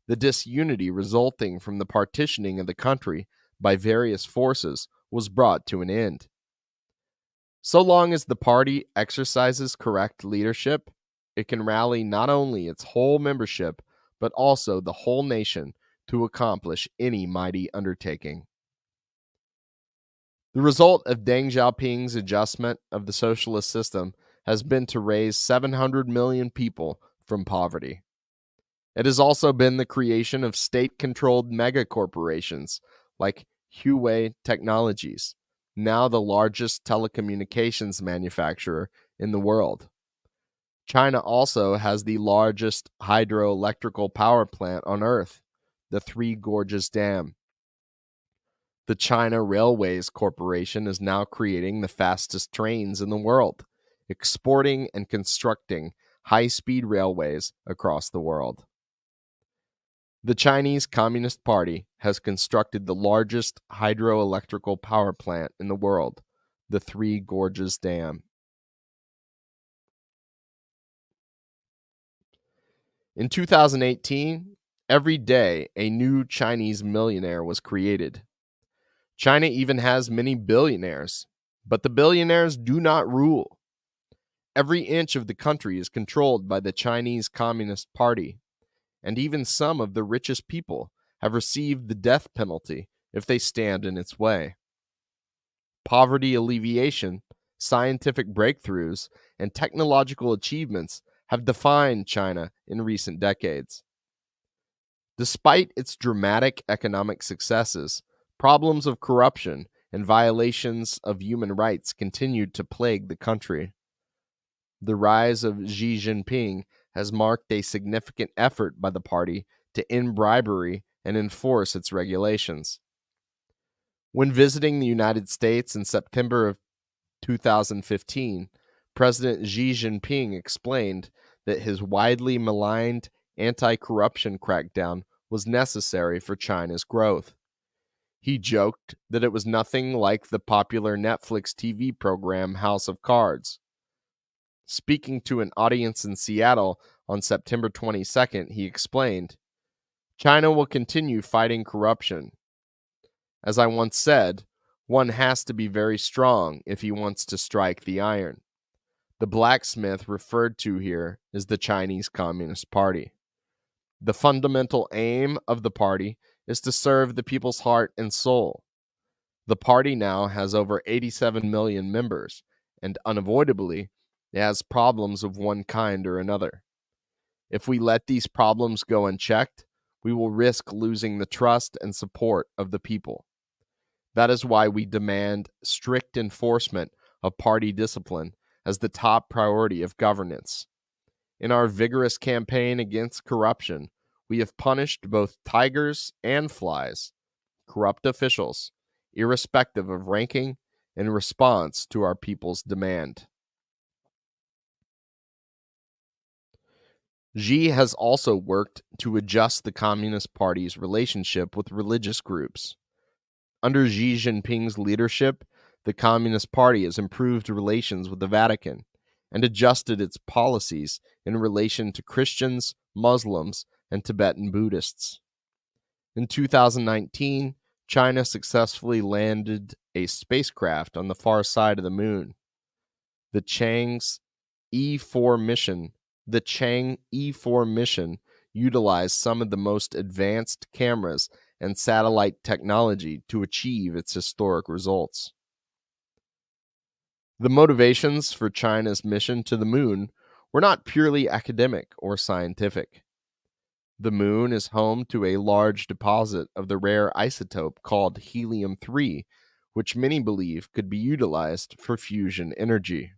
the disunity resulting from the partitioning of the country by various forces was brought to an end. So long as the party exercises correct leadership, it can rally not only its whole membership, but also the whole nation to accomplish any mighty undertaking. The result of Deng Xiaoping's adjustment of the socialist system has been to raise 700 million people from poverty. It has also been the creation of state-controlled megacorporations like Huawei Technologies, now the largest telecommunications manufacturer in the world. China also has the largest hydroelectrical power plant on Earth, the Three Gorges Dam. The China Railways Corporation is now creating the fastest trains in the world, exporting and constructing high-speed railways across the world. The Chinese Communist Party has constructed the largest hydroelectrical power plant in the world, the Three Gorges Dam. In 2018, every day a new Chinese millionaire was created. China even has many billionaires, but the billionaires do not rule. Every inch of the country is controlled by the Chinese Communist Party, and even some of the richest people have received the death penalty if they stand in its way. Poverty alleviation, scientific breakthroughs, and technological achievements have defined China in recent decades. Despite its dramatic economic successes, problems of corruption and violations of human rights continued to plague the country. The rise of Xi Jinping has marked a significant effort by the party to end bribery and enforce its regulations. When visiting the United States in September of 2015, President Xi Jinping explained that his widely maligned anti-corruption crackdown was necessary for China's growth. He joked that it was nothing like the popular Netflix TV program House of Cards. Speaking to an audience in Seattle on September 22nd, he explained, China will continue fighting corruption. As I once said, one has to be very strong if he wants to strike the iron. The blacksmith referred to here is the Chinese Communist Party. The fundamental aim of the party is to serve the people's heart and soul. The party now has over 87 million members, and unavoidably, it has problems of one kind or another. If we let these problems go unchecked, we will risk losing the trust and support of the people. That is why we demand strict enforcement of party discipline as the top priority of governance. In our vigorous campaign against corruption, we have punished both tigers and flies, corrupt officials, irrespective of ranking, in response to our people's demand. Xi has also worked to adjust the Communist Party's relationship with religious groups. Under Xi Jinping's leadership, the Communist Party has improved relations with the Vatican and adjusted its policies in relation to Christians, Muslims, and Tibetan Buddhists. In 2019, China successfully landed a spacecraft on the far side of the moon. The Chang'e 4 mission utilized some of the most advanced cameras and satellite technology to achieve its historic results. The motivations for China's mission to the moon were not purely academic or scientific. The moon is home to a large deposit of the rare isotope called helium-3, which many believe could be utilized for fusion energy.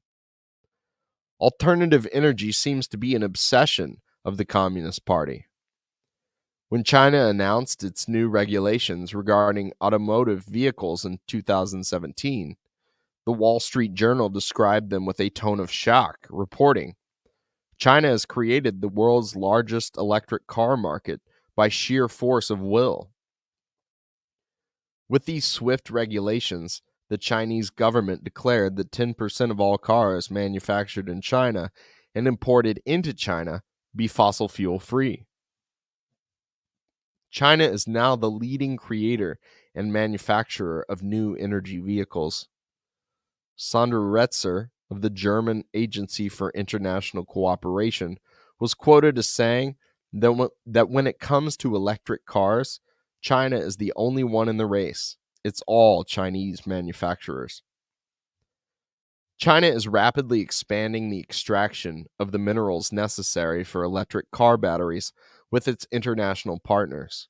Alternative energy seems to be an obsession of the Communist Party. When China announced its new regulations regarding automotive vehicles in 2017, The Wall Street Journal described them with a tone of shock, reporting, China has created the world's largest electric car market by sheer force of will. With these swift regulations, the Chinese government declared that 10% of all cars manufactured in China and imported into China be fossil fuel free. China is now the leading creator and manufacturer of new energy vehicles. Sandra Retzer of the German Agency for International Cooperation was quoted as saying that when it comes to electric cars, China is the only one in the race. It's all Chinese manufacturers. China is rapidly expanding the extraction of the minerals necessary for electric car batteries with its international partners.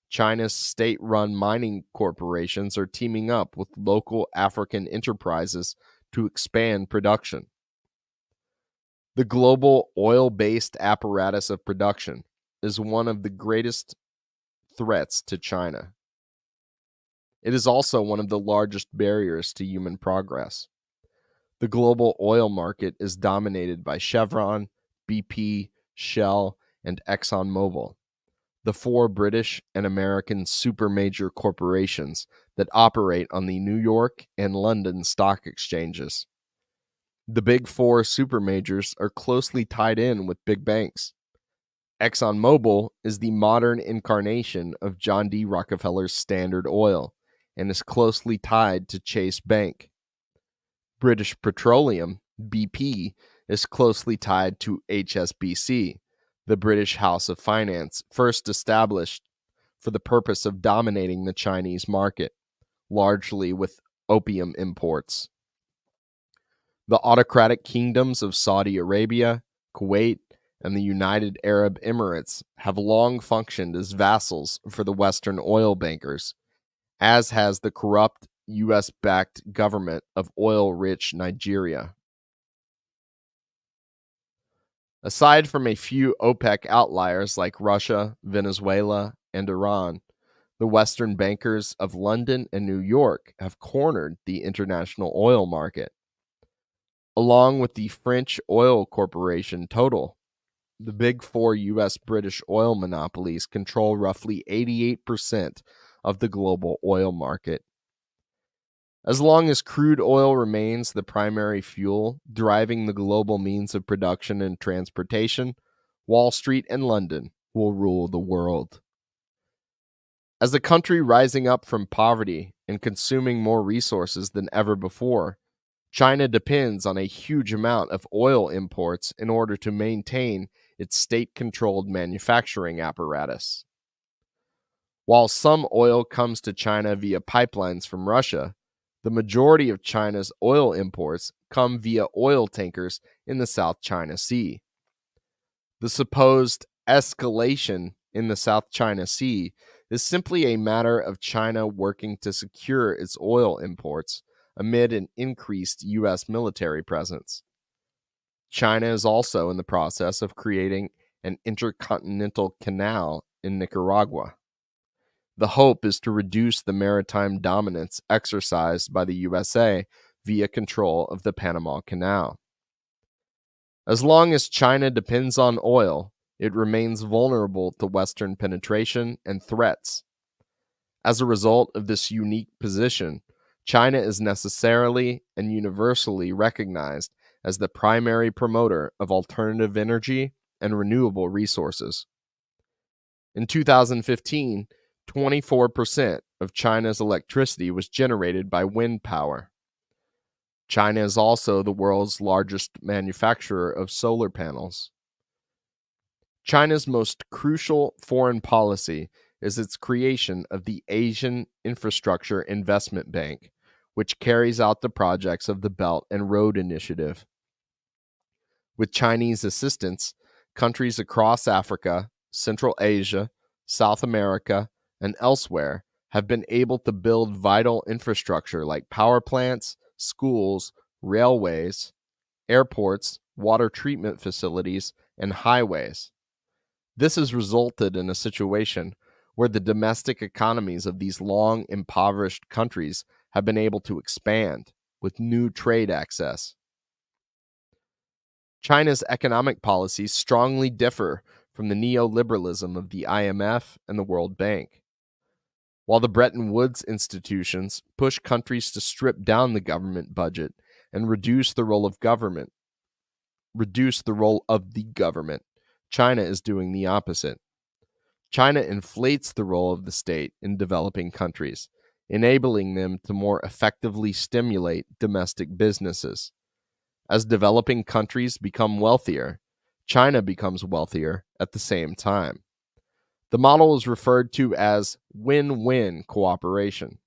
China's state-run mining corporations are teaming up with local African enterprises to expand production. The global oil-based apparatus of production is one of the greatest threats to China. It is also one of the largest barriers to human progress. The global oil market is dominated by Chevron, BP, Shell, and ExxonMobil, the four British and American supermajor corporations that operate on the New York and London stock exchanges. The big four supermajors are closely tied in with big banks. ExxonMobil is the modern incarnation of John D. Rockefeller's Standard Oil and is closely tied to Chase Bank. British Petroleum, BP, is closely tied to HSBC, the British House of Finance, first established for the purpose of dominating the Chinese market, largely with opium imports. The autocratic kingdoms of Saudi Arabia, Kuwait, and the United Arab Emirates have long functioned as vassals for the Western oil bankers, as has the corrupt U.S.-backed government of oil-rich Nigeria. Aside from a few OPEC outliers like Russia, Venezuela, and Iran, the Western bankers of London and New York have cornered the international oil market. Along with the French oil corporation Total, the big four U.S.-British oil monopolies control roughly 88% of the global oil market. As long as crude oil remains the primary fuel driving the global means of production and transportation, Wall Street and London will rule the world. As a country rising up from poverty and consuming more resources than ever before, China depends on a huge amount of oil imports in order to maintain its state-controlled manufacturing apparatus. While some oil comes to China via pipelines from Russia, the majority of China's oil imports come via oil tankers in the South China Sea. The supposed escalation in the South China Sea is simply a matter of China working to secure its oil imports amid an increased U.S. military presence. China is also in the process of creating an intercontinental canal in Nicaragua. The hope is to reduce the maritime dominance exercised by the USA via control of the Panama Canal. As long as China depends on oil, it remains vulnerable to Western penetration and threats. As a result of this unique position, China is necessarily and universally recognized as the primary promoter of alternative energy and renewable resources. In 2015, 24% of China's electricity was generated by wind power. China is also the world's largest manufacturer of solar panels. China's most crucial foreign policy is its creation of the Asian Infrastructure Investment Bank, which carries out the projects of the Belt and Road Initiative. With Chinese assistance, countries across Africa, Central Asia, South America, and elsewhere have been able to build vital infrastructure like power plants, schools, railways, airports, water treatment facilities, and highways. This has resulted in a situation where the domestic economies of these long impoverished countries have been able to expand, with new trade access. China's economic policies strongly differ from the neoliberalism of the IMF and the World Bank. While the Bretton Woods institutions push countries to strip down the government budget and reduce the role of the government, China is doing the opposite. China inflates the role of the state in developing countries, enabling them to more effectively stimulate domestic businesses. As developing countries become wealthier, China becomes wealthier at the same time. The model is referred to as win-win cooperation.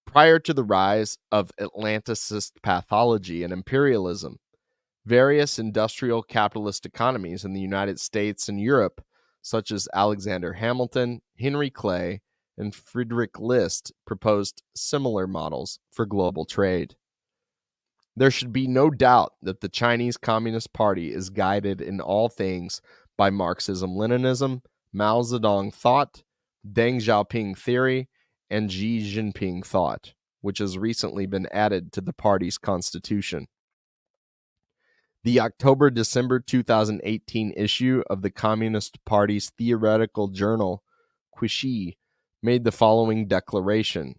Prior to the rise of Atlanticist pathology and imperialism, various industrial capitalist economies in the United States and Europe, such as Alexander Hamilton, Henry Clay, and Friedrich List, proposed similar models for global trade. There should be no doubt that the Chinese Communist Party is guided in all things by Marxism-Leninism, Mao Zedong thought, Deng Xiaoping theory, and Xi Jinping thought, which has recently been added to the party's constitution. The October-December 2018 issue of the Communist Party's theoretical journal, Qishi, made the following declaration.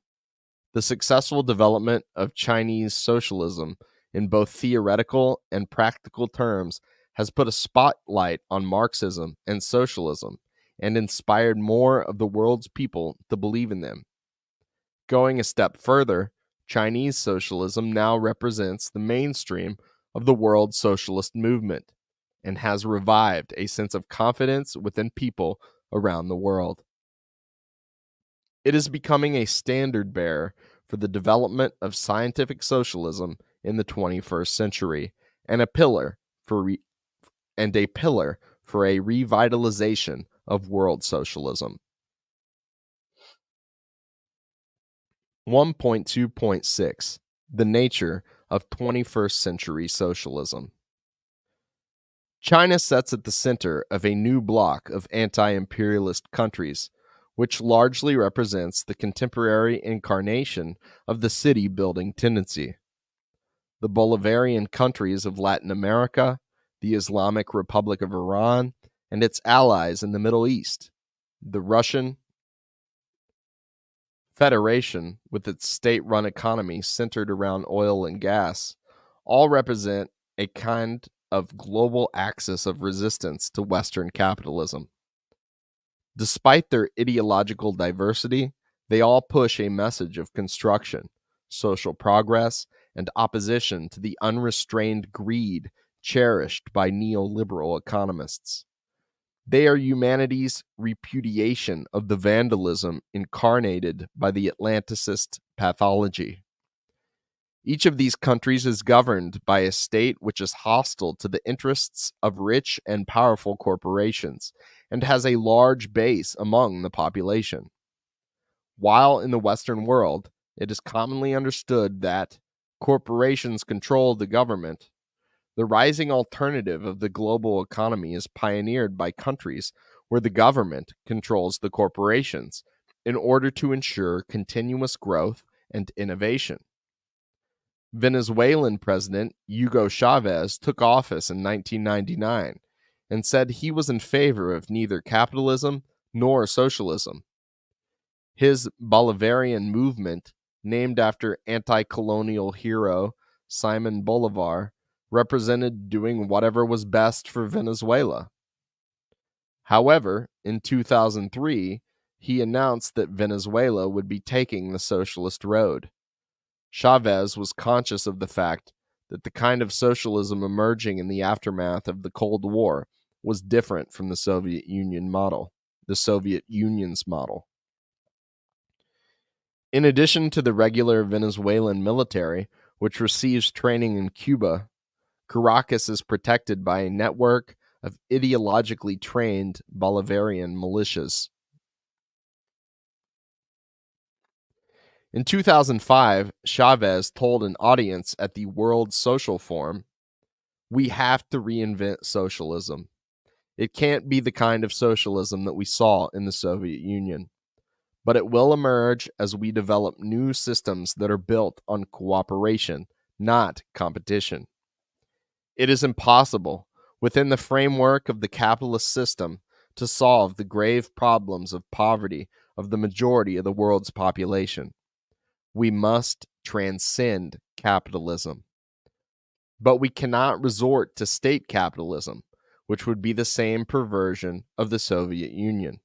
The successful development of Chinese socialism in both theoretical and practical terms has put a spotlight on Marxism and socialism and inspired more of the world's people to believe in them. Going a step further, Chinese socialism now represents the mainstream of the world socialist movement and has revived a sense of confidence within people around the world. It is becoming a standard bearer for the development of scientific socialism in the 21st century and a pillar for a revitalization of world socialism. 1.2.6 The nature of 21st century socialism. China sits at the center of a new bloc of anti-imperialist countries, which largely represents the contemporary incarnation of the city-building tendency. The Bolivarian countries of Latin America, the Islamic Republic of Iran, and its allies in the Middle East, the Russian Federation, with its state-run economy centered around oil and gas, all represent a kind of global axis of resistance to Western capitalism. Despite their ideological diversity, they all push a message of construction, social progress, and opposition to the unrestrained greed cherished by neoliberal economists. They are humanity's repudiation of the vandalism incarnated by the Atlanticist pathology. Each of these countries is governed by a state which is hostile to the interests of rich and powerful corporations and has a large base among the population. While in the Western world, it is commonly understood that corporations control the government, the rising alternative of the global economy is pioneered by countries where the government controls the corporations in order to ensure continuous growth and innovation. Venezuelan President Hugo Chavez took office in 1999 and said he was in favor of neither capitalism nor socialism. His Bolivarian movement, named after anti-colonial hero Simon Bolivar, represented doing whatever was best for Venezuela. However, in 2003, he announced that Venezuela would be taking the socialist road. Chavez was conscious of the fact that the kind of socialism emerging in the aftermath of the Cold War was different from the Soviet Union's model. In addition to the regular Venezuelan military, which receives training in Cuba, Caracas is protected by a network of ideologically trained Bolivarian militias. In 2005, Chavez told an audience at the World Social Forum, "We have to reinvent socialism. It can't be the kind of socialism that we saw in the Soviet Union. but it will emerge as we develop new systems that are built on cooperation, not competition. It is impossible, within the framework of the capitalist system, to solve the grave problems of poverty of the majority of the world's population. We must transcend capitalism. But we cannot resort to state capitalism, which would be the same perversion of the Soviet Union.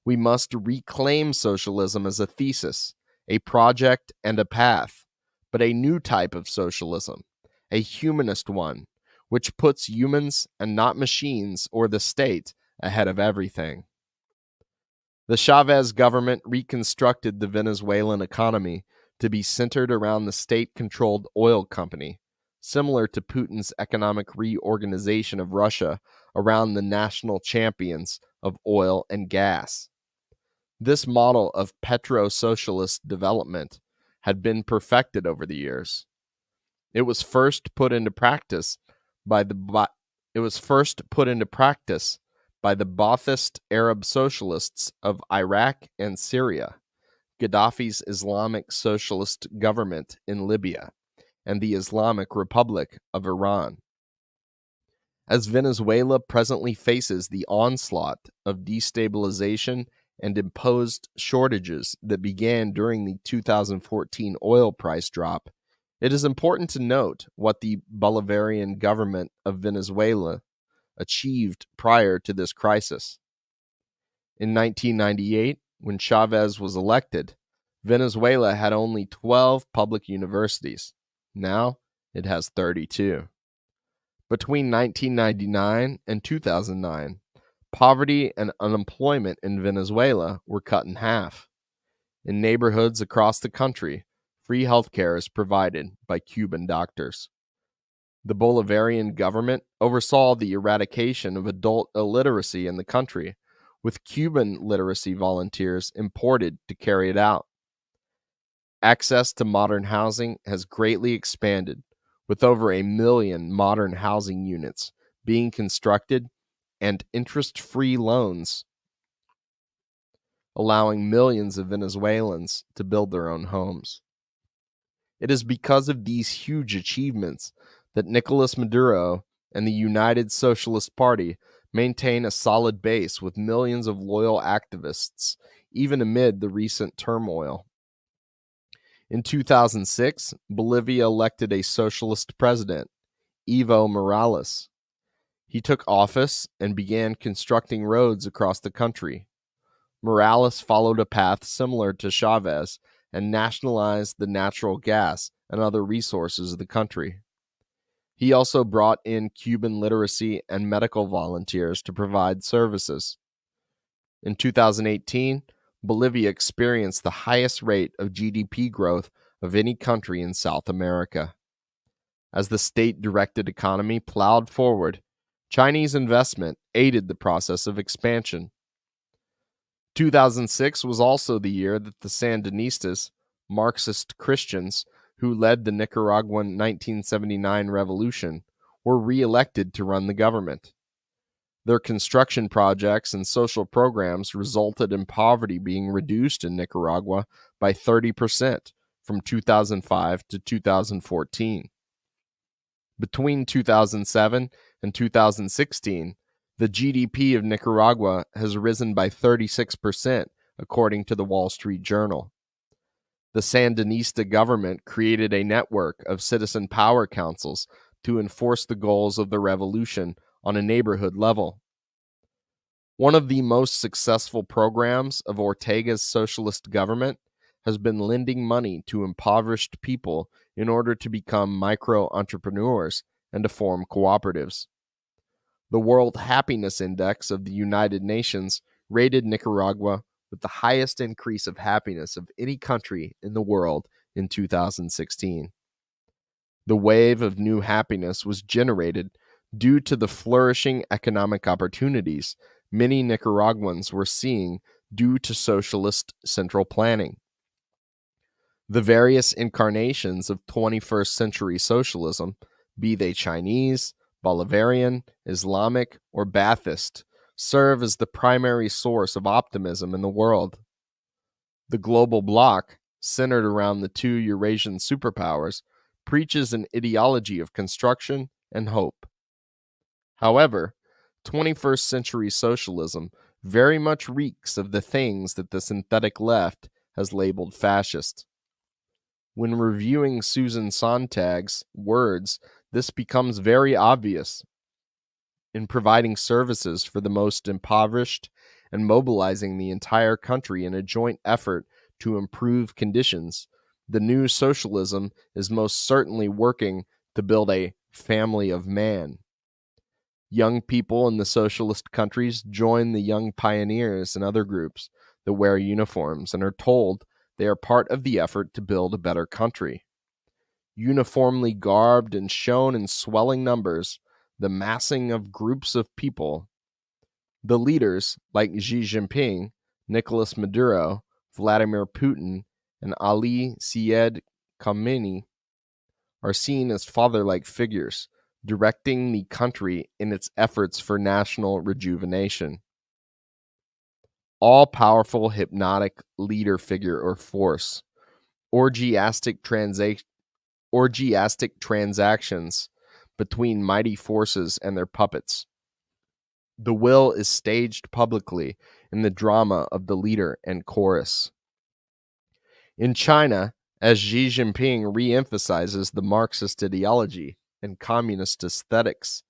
We must reclaim socialism as a thesis, a project, and a path, but a new type of socialism, a humanist one, which puts humans and not machines or the state ahead of everything. The Chavez government reconstructed the Venezuelan economy to be centered around the state-controlled oil company, similar to Putin's economic reorganization of Russia around the national champions of oil and gas. This model of petro-socialist development had been perfected over the years. It was first put into practice by the Ba'athist Arab socialists of Iraq and Syria, Gaddafi's Islamic Socialist government in Libya, and the Islamic Republic of Iran. As Venezuela presently faces the onslaught of destabilization and imposed shortages that began during the 2014 oil price drop, it is important to note what the Bolivarian government of Venezuela achieved prior to this crisis. In 1998, when Chavez was elected, Venezuela had only 12 public universities. Now it has 32. Between 1999 and 2009, poverty and unemployment in Venezuela were cut in half. In neighborhoods across the country, free healthcare is provided by Cuban doctors. The Bolivarian government oversaw the eradication of adult illiteracy in the country, with Cuban literacy volunteers imported to carry it out. Access to modern housing has greatly expanded, with over 1 million modern housing units being constructed and interest-free loans allowing millions of Venezuelans to build their own homes. It is because of these huge achievements that Nicolas Maduro and the United Socialist Party maintain a solid base with millions of loyal activists, even amid the recent turmoil. In 2006, Bolivia elected a socialist president, Evo Morales. He took office and began constructing roads across the country. Morales followed a path similar to Chavez and nationalized the natural gas and other resources of the country. He also brought in Cuban literacy and medical volunteers to provide services. In 2018, Bolivia experienced the highest rate of GDP growth of any country in South America. As the state-directed economy plowed forward, Chinese investment aided the process of expansion. 2006 was also the year that the Sandinistas, Marxist Christians, who led the Nicaraguan 1979 revolution, were re-elected to run the government. Their construction projects and social programs resulted in poverty being reduced in Nicaragua by 30% from 2005 to 2014. Between 2007 and 2016, the GDP of Nicaragua has risen by 36%, according to the Wall Street Journal. The Sandinista government created a network of citizen power councils to enforce the goals of the revolution on a neighborhood level. One of the most successful programs of Ortega's socialist government has been lending money to impoverished people in order to become micro-entrepreneurs and to form cooperatives. The World Happiness Index of the United Nations rated Nicaragua with the highest increase of happiness of any country in the world in 2016. The wave of new happiness was generated due to the flourishing economic opportunities many Nicaraguans were seeing due to socialist central planning. The various incarnations of 21st century socialism, be they Chinese, Bolivarian, Islamic, or Ba'athist, serve as the primary source of optimism in the world. The global bloc, centered around the two Eurasian superpowers, preaches an ideology of construction and hope. However, 21st century socialism very much reeks of the things that the synthetic left has labeled fascist. When reviewing Susan Sontag's words, this becomes very obvious. In providing services for the most impoverished and mobilizing the entire country in a joint effort to improve conditions, the new socialism is most certainly working to build a family of man. Young people in the socialist countries join the young pioneers and other groups that wear uniforms and are told they are part of the effort to build a better country. Uniformly garbed and shown in swelling numbers, the massing of groups of people, the leaders like Xi Jinping, Nicolas Maduro, Vladimir Putin, and Ali Syed Khamenei, are seen as father-like figures, directing the country in its efforts for national rejuvenation. All-powerful hypnotic leader figure or force, orgiastic transactions between mighty forces and their puppets. The will is staged publicly in the drama of the leader and chorus. In China, as Xi Jinping re-emphasizes the Marxist ideology and communist aesthetics,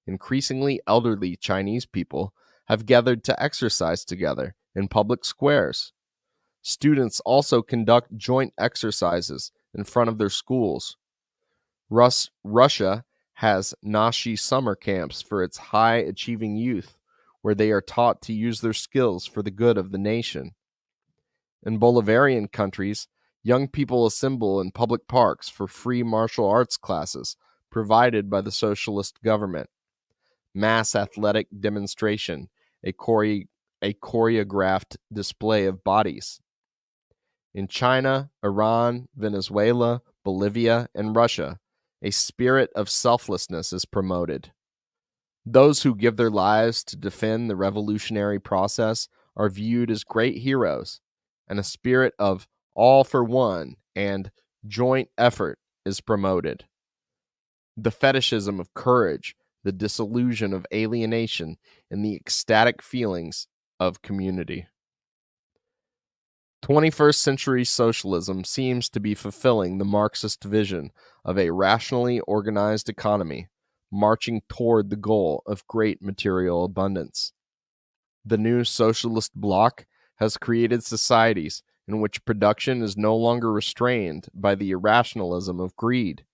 increasingly elderly Chinese people have gathered to exercise together in public squares. Students also conduct joint exercises in front of their schools. Russia has Nashi summer camps for its high-achieving youth, where they are taught to use their skills for the good of the nation. In Bolivarian countries, young people assemble in public parks for free martial arts classes provided by the socialist government. Mass athletic demonstration, a choreographed display of bodies. In China, Iran, Venezuela, Bolivia, and Russia, a spirit of selflessness is promoted. Those who give their lives to defend the revolutionary process are viewed as great heroes, and a spirit of all for one and joint effort is promoted. The fetishism of courage, the disillusion of alienation, and the ecstatic feelings of community. 21st century socialism seems to be fulfilling the Marxist vision of a rationally organized economy, marching toward the goal of great material abundance. The new socialist bloc has created societies in which production is no longer restrained by the irrationalism of greed.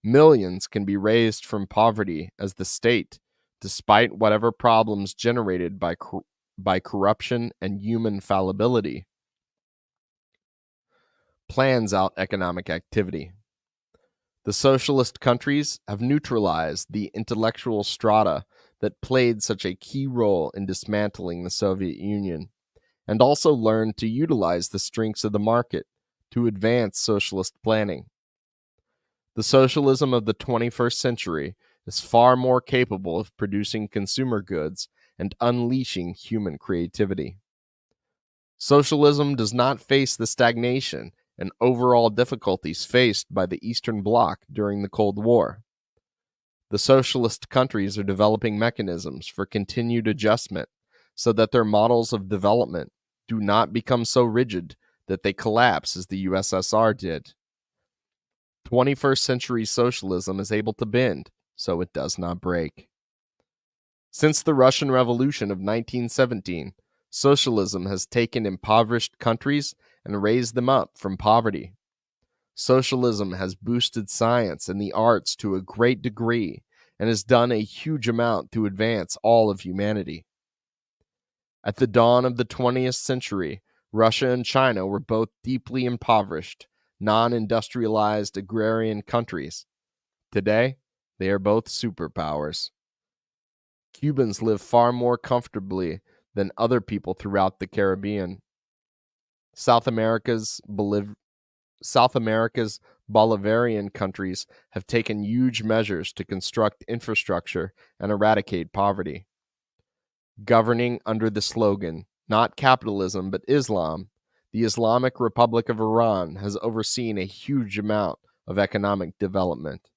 Millions can be raised from poverty as the state, despite whatever problems generated by corruption and human fallibility, plans out economic activity. The socialist countries have neutralized the intellectual strata that played such a key role in dismantling the Soviet Union, and also learned to utilize the strengths of the market to advance socialist planning. The socialism of the 21st century is far more capable of producing consumer goods and unleashing human creativity. Socialism does not face the stagnation and overall difficulties faced by the Eastern Bloc during the Cold War. The socialist countries are developing mechanisms for continued adjustment so that their models of development do not become so rigid that they collapse as the USSR did. 21st century socialism is able to bend, so it does not break. Since the Russian Revolution of 1917, socialism has taken impoverished countries and raised them up from poverty. Socialism has boosted science and the arts to a great degree and has done a huge amount to advance all of humanity. At the dawn of the 20th century, Russia and China were both deeply impoverished, non-industrialized agrarian countries. Today, they are both superpowers. Cubans live far more comfortably than other people throughout the Caribbean. South America's Bolivarian countries have taken huge measures to construct infrastructure and eradicate poverty. Governing under the slogan, not capitalism but Islam, the Islamic Republic of Iran has overseen a huge amount of economic development.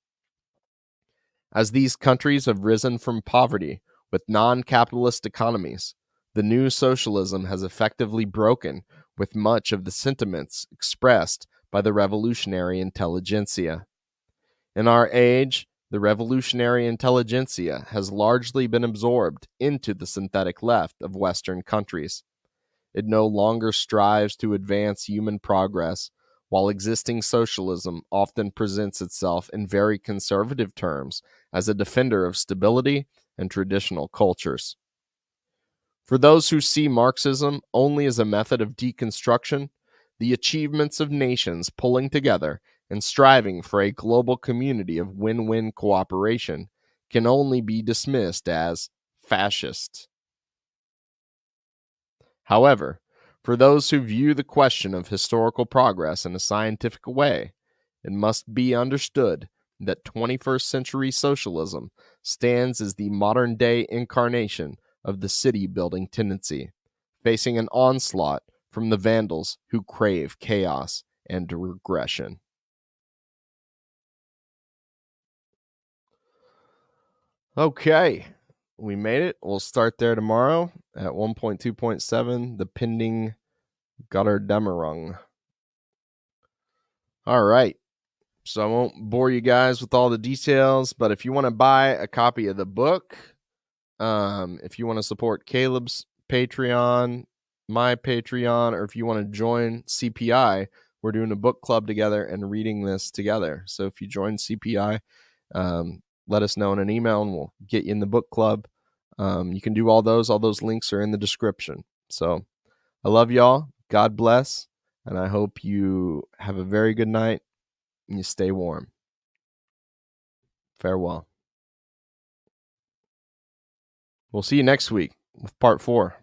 As these countries have risen from poverty with non-capitalist economies, the new socialism has effectively broken with much of the sentiments expressed by the revolutionary intelligentsia. In our age, the revolutionary intelligentsia has largely been absorbed into the synthetic left of Western countries. It no longer strives to advance human progress, while existing socialism often presents itself in very conservative terms as a defender of stability and traditional cultures. For those who see Marxism only as a method of deconstruction, the achievements of nations pulling together and striving for a global community of win-win cooperation can only be dismissed as fascist. However, for those who view the question of historical progress in a scientific way, it must be understood that 21st century socialism stands as the modern day incarnation of the city building tendency, facing an onslaught from the vandals who crave chaos and regression. Okay, we made it. We'll start there tomorrow at 1.2.7, the pending Götterdämmerung. All right. So I won't bore you guys with all the details, but if you want to buy a copy of the book, if you want to support Caleb's Patreon, my Patreon, or if you want to join CPI, we're doing a book club together and reading this together. So if you join CPI, let us know in an email and we'll get you in the book club. You can do all those. All those links are in the description. So I love y'all. God bless. And I hope you have a very good night and you stay warm. Farewell. We'll see you next week with part 4.